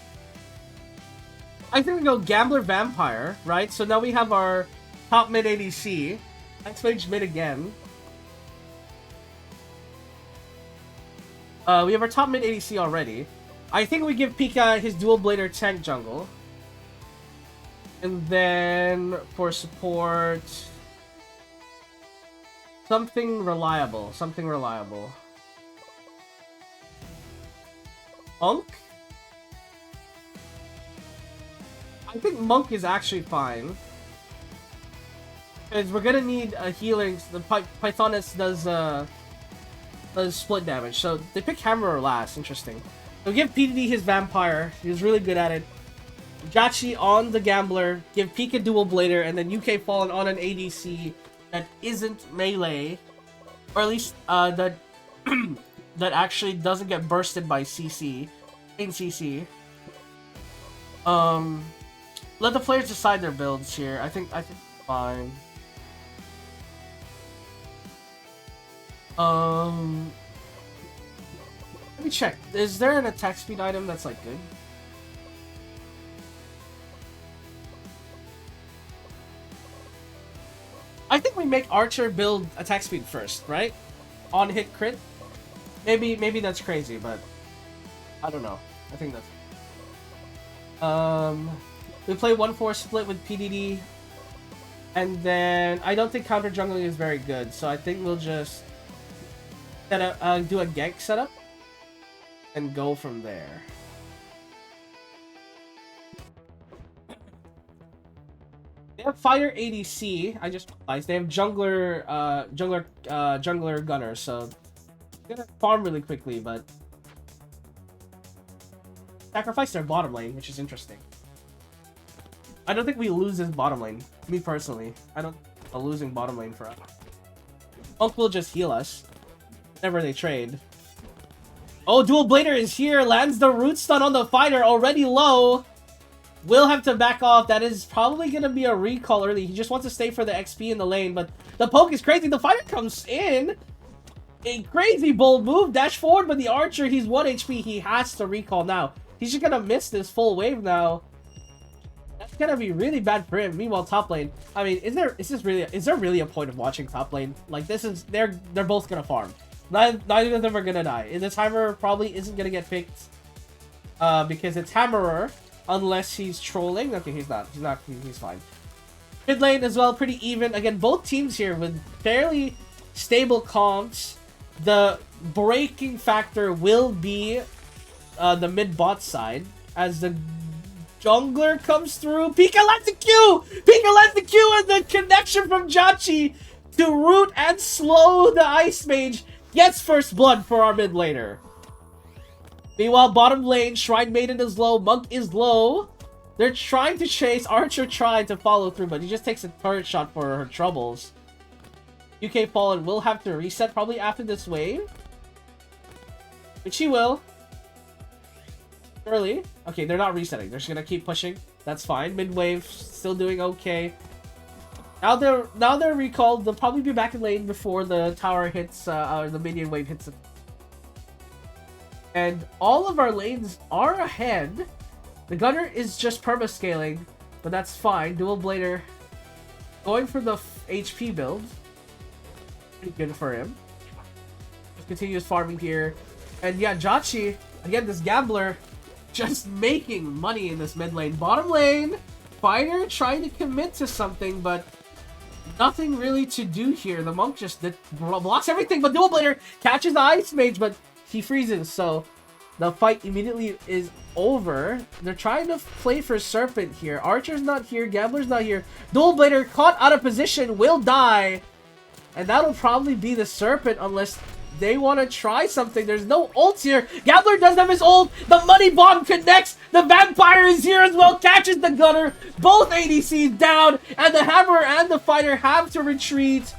go Gambler Vampire, right? So now we have our top mid ADC. X-Mage mid again. We have our top mid ADC already. I think we give Pika his Dual Blader tank jungle. And then for support, something reliable. Monk? I think Monk is actually fine. Because we're gonna need a healing. The Pythoness does split damage. So they pick Hammerer last. Interesting. So give PDD his Vampire. He was really good at it. Jachi on the Gambler. Give Pika Dual Blader. And then UK Fallen on an ADC that isn't melee. Or at least that that actually doesn't get bursted by CC. in CC. Let the players decide their builds here. I think fine. Let me check. Is there an attack speed item that's like good? I think we make Archer build attack speed first, right? On hit crit. Maybe that's crazy, but I don't know. I think that's. We play 1-4 split with PDD, and then I don't think counter jungling is very good, so I think we'll just do a gank setup and go from there. They have fire ADC. I just realized they have jungler gunner, so they're gonna farm really quickly, but sacrifice their bottom lane, which is interesting. I don't think we lose this bottom lane. Me personally, I don't a losing bottom lane for us. Monk will just heal us whenever they trade. Oh, Dual Blader is here. Lands the root stun on the fighter, already low. Will have to back off. That is probably going to be a recall early. He just wants to stay for the XP in the lane, but the poke is crazy. The fighter comes in. A crazy bold move. Dash forward, but the Archer, he's 1 HP. He has to recall now. He's just going to miss this full wave now. That's going to be really bad for him. Meanwhile, top lane. I mean, is there really a point of watching top lane? Like, this is, they're both going to farm. Neither of them are going to die. And this Hammerer probably isn't going to get picked because it's Hammerer. Unless he's trolling. Okay, he's not. He's fine. Mid lane as well, pretty even. Again, both teams here with fairly stable comps. The breaking factor will be the mid bot side. As the jungler comes through. Pika lands the Q! Pika lands the Q, and the connection from Jachi to root and slow the Ice Mage gets first blood for our mid laner. Meanwhile, bottom lane, Shrine Maiden is low, Monk is low. They're trying to chase, Archer trying to follow through, but he just takes a turret shot for her troubles. UK Fallen will have to reset probably after this wave. But she will. Early. Okay, they're not resetting. They're just gonna keep pushing. That's fine. Mid wave, still doing okay. Now they're recalled. They'll probably be back in lane before the tower hits, or the minion wave hits them. And all of our lanes are ahead. The Gunner is just perma-scaling, but that's fine. Dual Blader going for the HP build. Pretty good for him. Just continues farming here. And yeah, Jachi, again, this gambler, just making money in this mid lane. Bottom lane, Fighter trying to commit to something, but nothing really to do here. The Monk just blocks everything, but Dual Blader catches the Ice Mage, but he freezes, so the fight immediately is over. They're trying to play for Serpent here. Archer's not here. Gambler's not here. Dual Blader caught out of position will die. And that'll probably be the Serpent unless they want to try something. There's no ult here. Gambler doesn't have his ult. The Money Bomb connects. The Vampire is here as well. Catches the Gunner. Both ADCs down. And the Hammer and the Fighter have to retreat.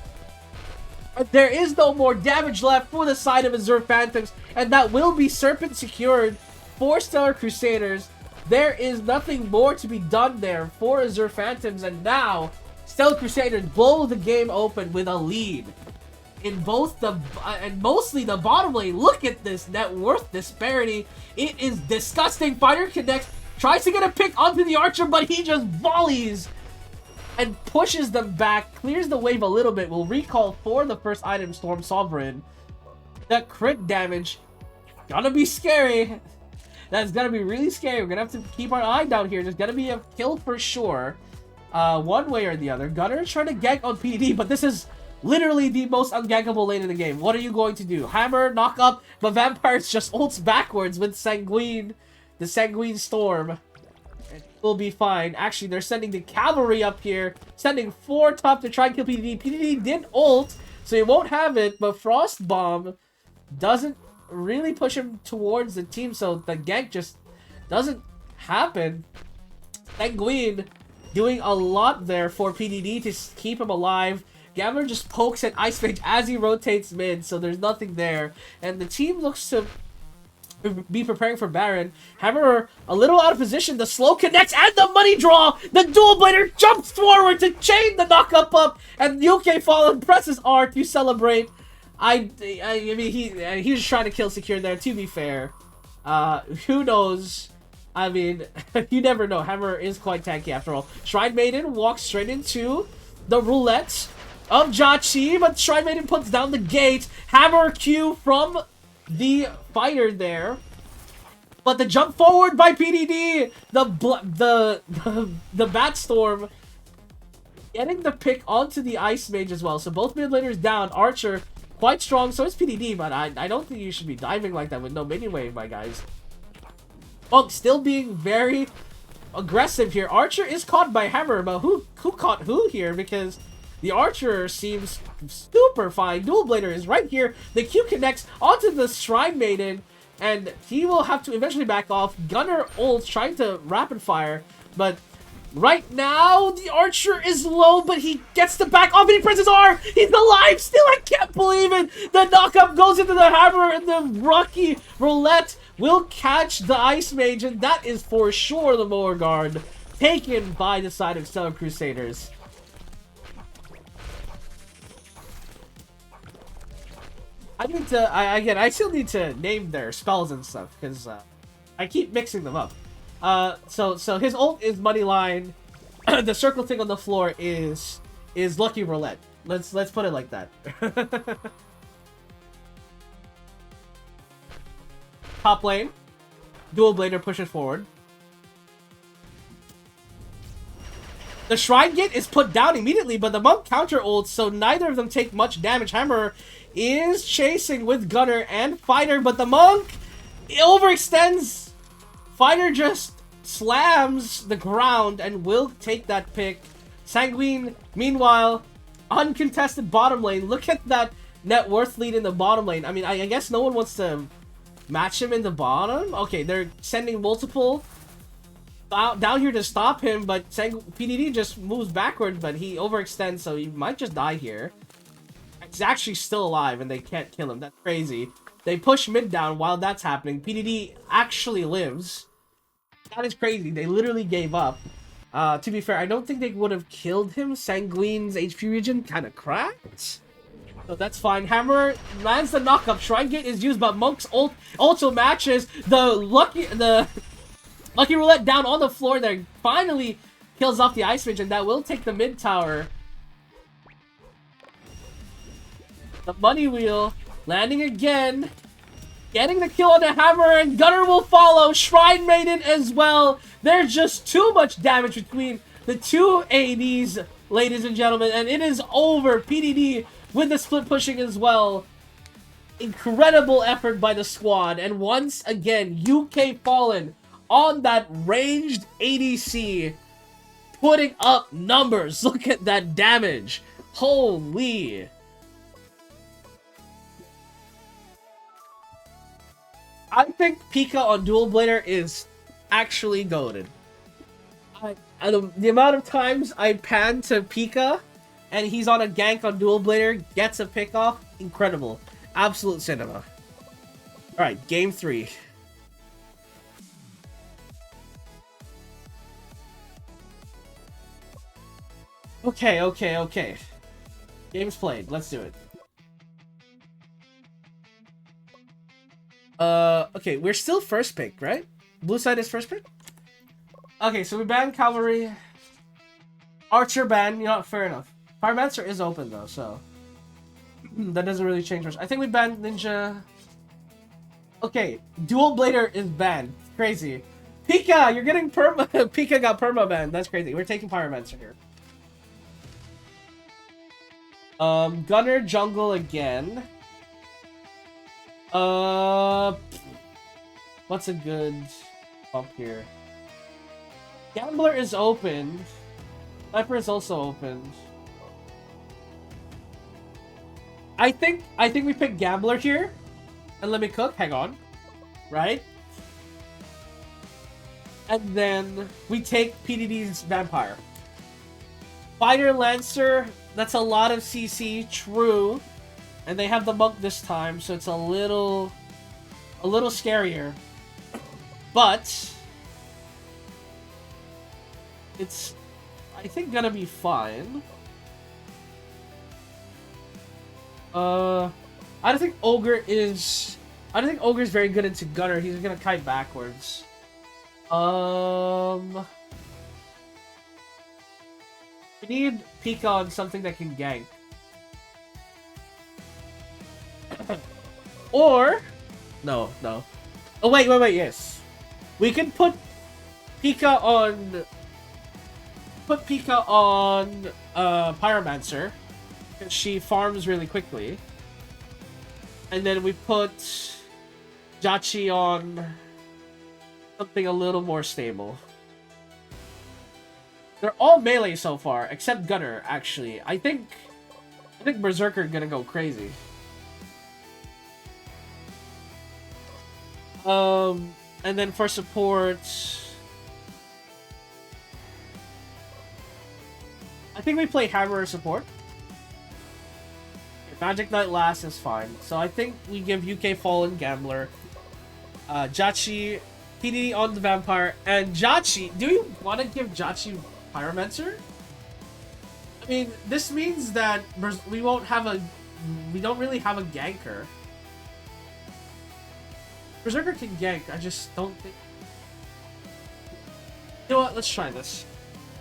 There is no more damage left for the side of Azure Phantoms, and that will be Serpent secured for Stellar Crusaders. There is nothing more to be done there for Azure Phantoms, and now Stellar Crusaders blow the game open with a lead in both the and mostly the bottom lane. Look at this net worth disparity. It is disgusting. Fighter connects, tries to get a pick onto the Archer, but he just volleys and pushes them back, clears the wave a little bit, will recall for the first item, Storm Sovereign. That crit damage, gonna be scary. That's gonna be really scary. We're gonna have to keep our eye down here. There's gonna be a kill for sure. One way or the other. Gunner trying to gank on PD, but this is literally the most ungankable lane in the game. What are you going to do? Hammer, knock up, but Vampires just ults backwards with Sanguine, the Sanguine Storm. Will be fine. Actually, they're sending the cavalry up here, sending 4 top to try and kill PDD. PDD did ult, so he won't have it, but Frost Bomb doesn't really push him towards the team, so the gank just doesn't happen. Sanguine doing a lot there for PDD to keep him alive. Gambler just pokes at Ice Mage as he rotates mid, so there's nothing there. And the team looks to be preparing for Baron. Hammer a little out of position. The slow connects and the money draw. The dual blader jumps forward to chain the knockup up, and UK Fallen presses R to celebrate. I mean, he was trying to kill Secure there. To be fair, who knows? I mean, you never know. Hammer is quite tanky after all. Shrine Maiden walks straight into the roulette of Jachi, but Shrine Maiden puts down the gate. Hammer Q from the fighter there, but the jump forward by PDD, the Bat Storm getting the pick onto the Ice Mage as well. So both mid laners down. Archer quite strong, so is PDD, but I don't think you should be diving like that with no minion wave, my guys. Monk still being very aggressive here. Archer is caught by Hammer, but who caught who here? Because the Archer seems super fine. Dual Blader is right here. The Q connects onto the Shrine Maiden, and he will have to eventually back off. Gunner ults trying to rapid fire, but right now the Archer is low, but he gets to back off and he presses R. He's alive still. I can't believe it. The knockup goes into the Hammer, and the Rocky Roulette will catch the Ice Mage, and that is for sure the Mower Guard taken by the side of Stellar Crusaders. I need to, I still need to name their spells and stuff, because I keep mixing them up. So his ult is Money Line. The circle thing on the floor is Lucky Roulette. Let's put it like that. Top lane, Dual Blader pushes forward. The Shrine Gate is put down immediately, but the Monk counter ults, so neither of them take much damage. Hammer is chasing with Gunner and Fighter, but the Monk overextends. Fighter just slams the ground and will take that pick. Sanguine, meanwhile, uncontested bottom lane. Look at that net worth lead in the bottom lane. I mean, I guess no one wants to match him in the bottom. Okay, they're sending multiple down here to stop him, but PDD just moves backward, but he overextends, so he might just die here. He's actually still alive, and they can't kill him. That's crazy. They push mid down while that's happening. PDD actually lives. That is crazy. They literally gave up. To be fair, I don't think they would have killed him. Sanguine's HP regen kind of cracked. So that's fine. Hammer lands the knockup. Shrine Gate is used, but Monk's ult also matches. The Lucky Roulette down on the floor there finally kills off the Ice Mage, and that will take the mid tower. The Money Wheel landing again. Getting the kill on the Hammer, and Gunner will follow. Shrine Maiden as well. There's just too much damage between the two ADs, ladies and gentlemen, and it is over. PDD with the split pushing as well. Incredible effort by the squad, and once again, UK Fallen on that ranged ADC, putting up numbers. Look at that damage. Holy. I think Pika on Dual Blader is actually goated. The amount of times I pan to Pika and he's on a gank on Dual Blader, gets a pick off, incredible. Absolute cinema. Alright, game 3. Okay. Game's played. Let's do it. Okay, we're still first pick, right? Blue side is first pick? Okay, so we banned Cavalry. Archer ban, you know, fair enough. Pyromancer is open though, so that doesn't really change much. I think we banned Ninja. Okay, Dual Blader is banned. Crazy. Pika, you're getting perma. Pika got perma banned. That's crazy. We're taking Pyromancer here. Gunner jungle again. What's a good bump here? Gambler is open. Sniper is also open. I think we pick Gambler here. And let me cook. Hang on. Right? And then we take PDD's Vampire. Fighter Lancer. That's a lot of CC. True. And they have the Monk this time, so it's a little a little scarier. But it's, I think, gonna be fine. I don't think Ogre is very good into Gunner. He's gonna kite backwards. We need Pika on something that can gank. Or no. Oh wait, yes. We can put Pika on Pyromancer, because she farms really quickly. And then we put Jachi on something a little more stable. They're all melee so far, except Gunner, actually. I think Berserker gonna go crazy. And then for support, I think we play Hammer support. Magic Knight last is fine. So I think we give UK Fallen Gambler, Jachi, PD on the Vampire, and Jachi. Do you want to give Jachi Pyromancer? I mean, this means that we don't really have a ganker. Berserker can gank, I just don't think... You know what, let's try this.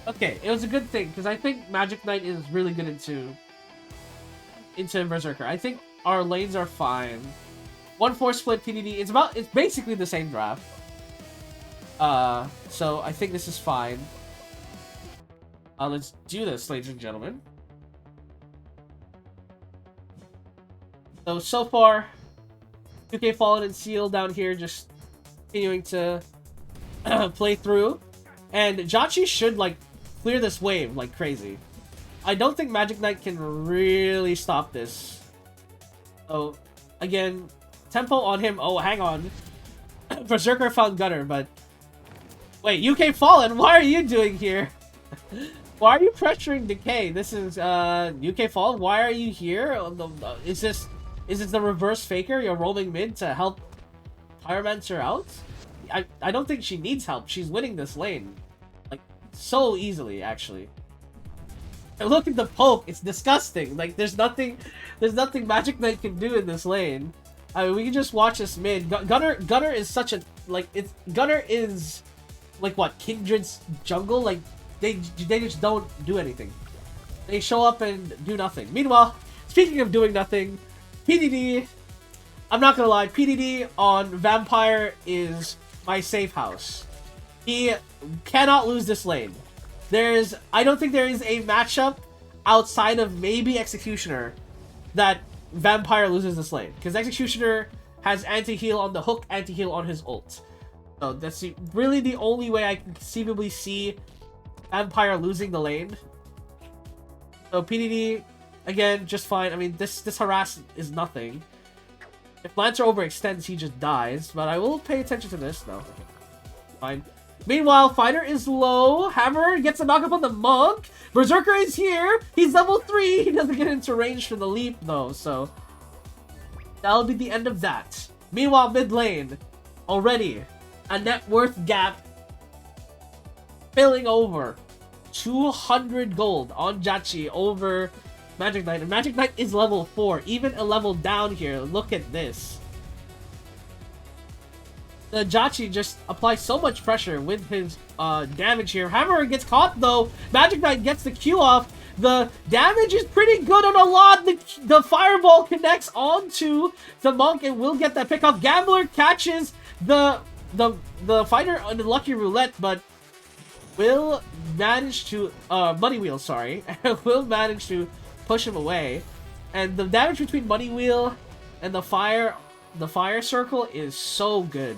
Okay, it was a good thing, because I think Magic Knight is really good into Berserker. I think our lanes are fine. 1-4 split PDD, it's basically the same draft. So I think this is fine. Let's do this, ladies and gentlemen. So far, 2K Fallen and Seal down here just continuing to play through. And Jachi should, like, clear this wave like crazy. I don't think Magic Knight can really stop this. Oh, again, tempo on him. Oh, hang on. Berserker found Gunner, but... Wait, UK Fallen, what are you doing here? Why are you pressuring Decay? This is, UK Fallen, why are you here? Is this the reverse faker? You're roaming mid to help Pyromancer out? I don't think she needs help. She's winning this lane. Like, so easily, actually. And look at the poke. It's disgusting. Like, there's nothing Magic Knight can do in this lane. I mean, we can just watch this mid. Gunner is such a, like, Gunner is, like, what, Kindred's jungle? Like, they just don't do anything. They show up and do nothing. Meanwhile, speaking of doing nothing, PDD, I'm not gonna lie, PDD on Vampire is my safe house. He cannot lose this lane. I don't think there is a matchup outside of maybe Executioner that Vampire loses this lane. Because Executioner has anti-heal on the hook, anti-heal on his ult. So that's really the only way I can conceivably see Vampire losing the lane. So PDD, again, just fine. I mean, this harass is nothing. If Lancer overextends, he just dies. But I will pay attention to this. No. Fine. Meanwhile, Fighter is low. Hammer gets a knockup on the Monk. Berserker is here. He's level 3. He doesn't get into range for the leap, though. So that'll be the end of that. Meanwhile, mid lane. Already a net worth gap filling over. 200 gold on Jachi over Magic Knight. And Magic Knight is level 4. Even a level down here. Look at this. The Jachi just applies so much pressure with his damage here. Hammer gets caught though. Magic Knight gets the Q off. The damage is pretty good on a lot. The Fireball connects onto the Monk and will get that pick off. Gambler catches the Fighter on the Lucky Roulette, but will manage to Money Wheel, sorry. Will manage to push him away. And the damage between Money Wheel and the fire circle is so good.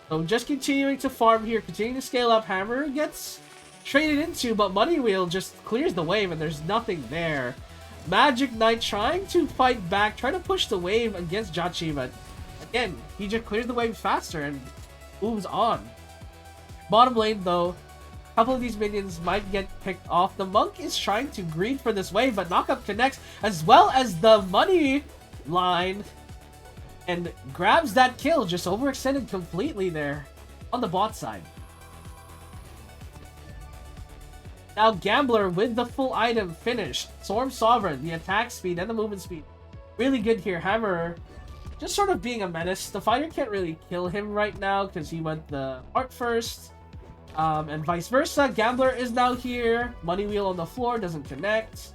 So just continuing to farm here, continuing to scale up. Hammer gets traded into, but Money Wheel just clears the wave and there's nothing there. Magic Knight trying to fight back, trying to push the wave against Jachi, but again, he just clears the wave faster and moves on. Bottom lane though, a couple of these minions might get picked off. The Monk is trying to greed for this wave, but knockup connects as well as the money line. and grabs that kill, just overextended completely there on the bot side. Now Gambler with the full item finished. Storm Sovereign, the attack speed and the movement speed. Really good here. Hammer just sort of being a menace. The fighter can't really kill him right now because he went the art first. And vice versa. Gambler is now here. Money Wheel on the floor, doesn't connect.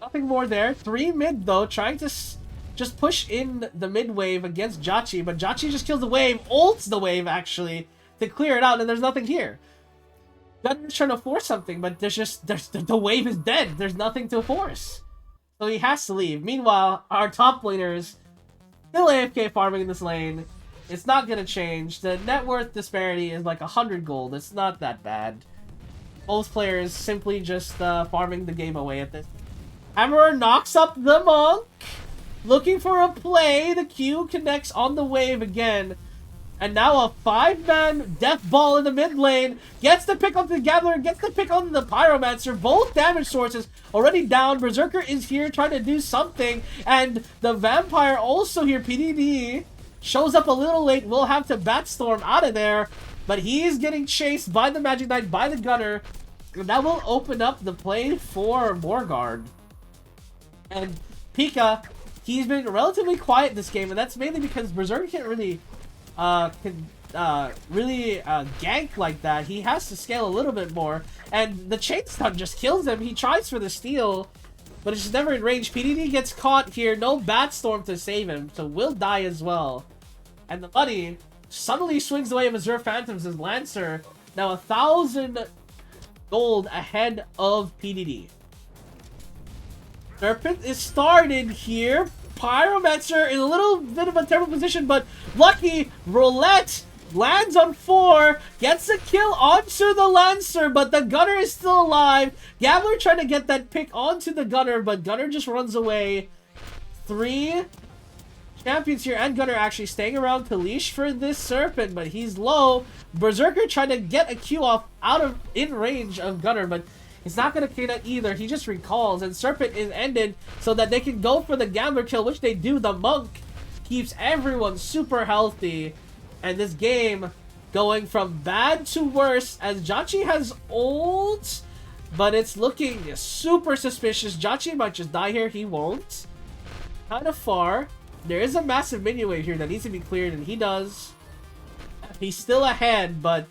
Nothing more there. 3 mid though, trying to just push in the mid wave against Jachi, but Jachi just kills the wave, ults the wave actually to clear it out, and there's nothing here. Gunner's trying to force something, but the wave is dead. There's nothing to force. So he has to leave. Meanwhile, our top laners still AFK farming in this lane. It's not gonna change. The net worth disparity is like 100 gold. It's not that bad. Both players simply just farming the game away at this. Hammerer knocks up the Monk. Looking for a play. The Q connects on the wave again. And now a 5-man death ball in the mid lane. Gets the pick onto the Gambler. Gets the pick onto the Pyromancer. Both damage sources already down. Berserker is here trying to do something. And the Vampire also here. PDD shows up a little late. Will have to Batstorm out of there. But he's getting chased by the Magic Knight, by the Gunner. And that will open up the play for Morgard. And Pika, he's been relatively quiet this game, and that's mainly because Berserker can't really gank like that. He has to scale a little bit more, and the chain stun just kills him. He tries for the steal, but it's just never in range. PDD gets caught here. No Batstorm to save him, so will die as well. And the money suddenly swings the way of Azure Phantoms as Lancer now 1,000 gold ahead of PDD. Serpent is started here. Pyromancer in a little bit of a terrible position, but lucky Roulette lands on 4, gets a kill onto the Lancer, but the Gunner is still alive. Gambler trying to get that pick onto the Gunner, but Gunner just runs away. 3 champions here, and Gunner actually staying around to leash for this Serpent, but he's low. Berserker trying to get a Q off in range of Gunner, but he's not going to kill that either. He just recalls, and Serpent is ended so that they can go for the Gambler kill, which they do. The Monk keeps everyone super healthy, and this game going from bad to worse as Jachi has ult, but it's looking super suspicious. Jachi might just die here. He won't. Kind of far. There is a massive minion wave here that needs to be cleared, and he does. He's still ahead, but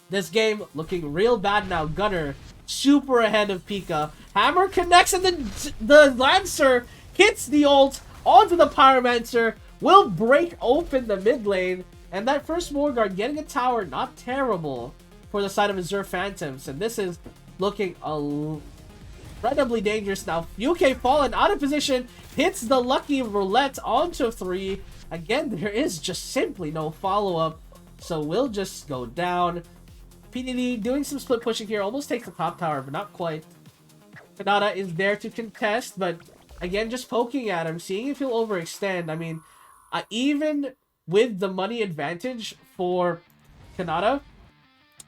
this game looking real bad now. Gunner super ahead of Pika. Hammer connects, and then the Lancer hits the ult onto the Pyromancer. Will break open the mid lane, and that first Morgard getting a tower, not terrible for the side of Azure Phantoms. And this is looking incredibly dangerous now. UK fallen out of position, hits the lucky Roulette onto 3. Again, there is just simply no follow-up, so we'll just go down. PDD doing some split pushing here, almost takes the top tower, but not quite. Kanata is there to contest, but again, just poking at him, seeing if he'll overextend. I mean, even with the money advantage for Kanata,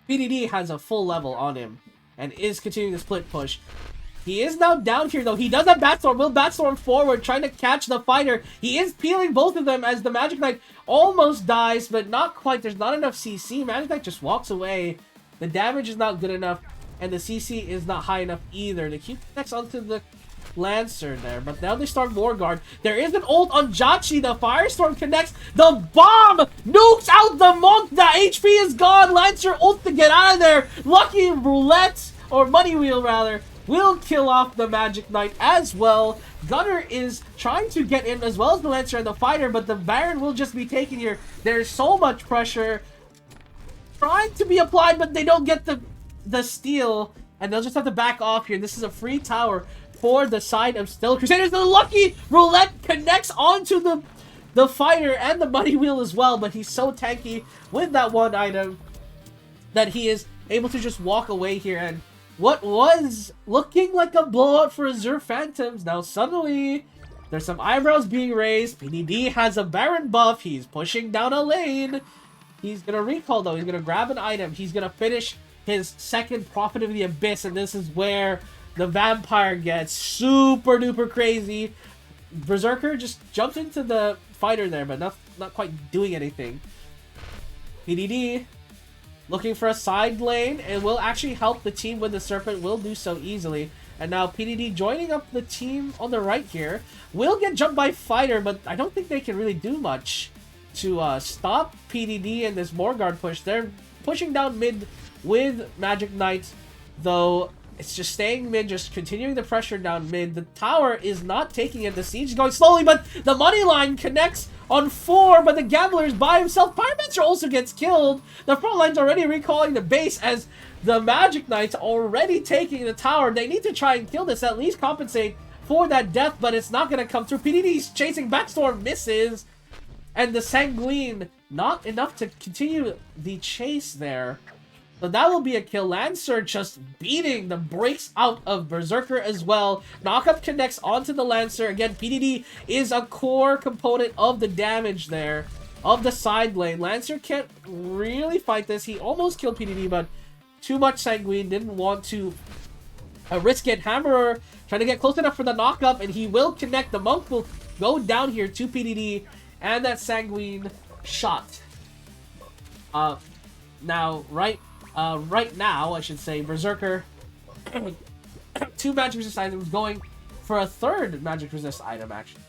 PDD has a full level on him and is continuing the split push. He is now down here, though. He does have Batstorm. Will Batstorm forward, trying to catch the fighter. He is peeling both of them as the Magic Knight almost dies, but not quite. There's not enough CC. Magic Knight just walks away. The damage is not good enough, and the CC is not high enough either. The Q connects onto the Lancer there, but now they start Morgard. There is an ult on Jachi. The Firestorm connects. The bomb nukes out the Monk. The HP is gone. Lancer ult to get out of there. Lucky Roulette, or Money Wheel rather, will kill off the Magic Knight as well. Gunner is trying to get in as well as the Lancer and the Fighter, but the Baron will just be taken here. There's so much pressure trying to be applied, but they don't get the steal, and they'll just have to back off here. This is a free tower for the side of Still Crusaders. The lucky Roulette connects onto the Fighter and the Money Wheel as well, but he's so tanky with that one item that he is able to just walk away here. And what was looking like a blowout for Azure Phantoms, now suddenly there's some eyebrows being raised. PDD has a Baron buff. He's pushing down a lane. He's going to recall, though. He's going to grab an item. He's going to finish his second Prophet of the Abyss, and this is where the Vampire gets super duper crazy. Berserker just jumped into the fighter there, but not quite doing anything. PDD looking for a side lane and will actually help the team with the Serpent, will do so easily. And now PDD joining up the team on the right here. Will get jumped by Fighter, but I don't think they can really do much to stop PDD and this Morguard push. They're pushing down mid with Magic Knight, though it's just staying mid, just continuing the pressure down mid. The tower is not taking it. The siege is going slowly, but the money line connects on 4, but the Gambler is by himself. Pyromancer also gets killed. The front line's already recalling the base as the Magic Knight's already taking the tower. They need to try and kill this, at least compensate for that death, but it's not going to come through. PDD's chasing Backstorm, misses, and the Sanguine, not enough to continue the chase there. So that will be a kill. Lancer just beating the brakes out of Berserker as well. Knockup connects onto the Lancer. Again, PDD is a core component of the damage there, of the side lane. Lancer can't really fight this. He almost killed PDD, but too much Sanguine. Didn't want to risk it. Hammerer trying to get close enough for the knockup, and he will connect. The Monk will go down here to PDD, and that Sanguine shot. Right now, I should say, Berserker, 2 magic resist items, going for a 3rd magic resist item, actually.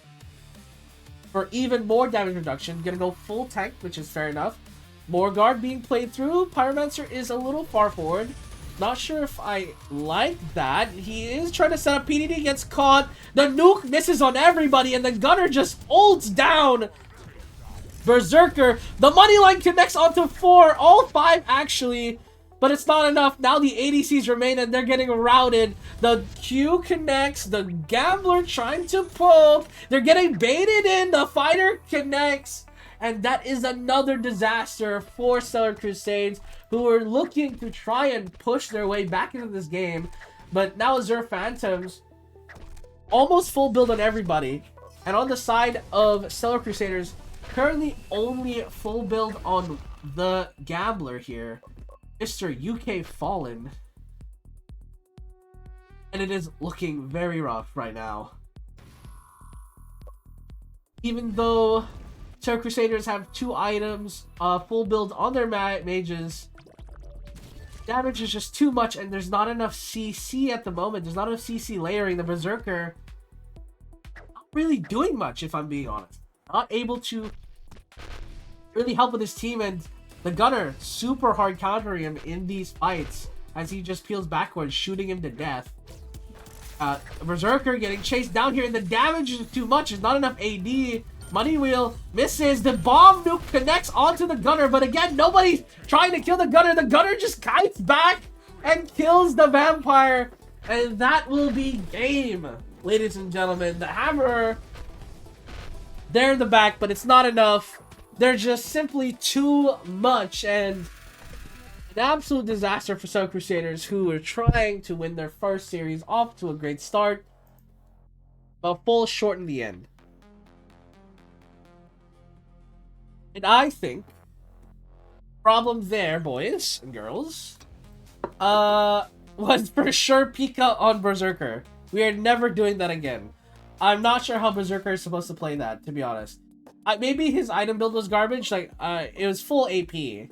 For even more damage reduction, gonna go full tank, which is fair enough. Morguard being played through. Pyromancer is a little far forward. Not sure if I like that. He is trying to set up. PDD gets caught. The nuke misses on everybody, and the Gunner just ults down Berserker. The money line connects onto 4, all 5 actually, but it's not enough. Now the ADCs remain and they're getting routed. The Q connects, the Gambler trying to poke, they're getting baited in, the Fighter connects, and that is another disaster for Stellar Crusades, who are looking to try and push their way back into this game. But now Azure Phantoms almost full build on everybody, and on the side of Stellar Crusaders, currently only full build on the Gambler here, Mr. UK Fallen. And it is looking very rough right now. Even though Stellar Crusaders have 2 items, full build on their mages, damage is just too much, and there's not enough CC at the moment. There's not enough CC layering. The Berserker not really doing much, if I'm being honest. Not able to really help with his team, and the Gunner super hard countering him in these fights as he just peels backwards, shooting him to death. Berserker getting chased down here, and the damage is too much. There's not enough AD. Money Wheel misses. The bomb nuke connects onto the Gunner, but again, nobody's trying to kill the Gunner. The Gunner just kites back and kills the Vampire, and that will be game, ladies and gentlemen. The Hammerer, they're in the back, but it's not enough. They're just simply too much, and an absolute disaster for Stellar Crusaders, who are trying to win their first series off to a great start, but fall short in the end. And I think problem there, boys and girls, was for sure Pika on Berserker. We are never doing that again. I'm not sure how Berserker is supposed to play that, to be honest. Maybe his item build was garbage, like, it was full AP.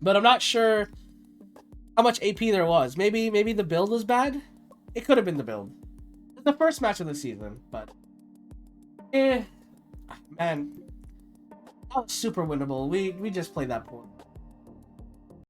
But I'm not sure how much AP there was. Maybe the build was bad? It could have been the build. It's the first match of the season, but... man. That was super winnable. We just played that poor.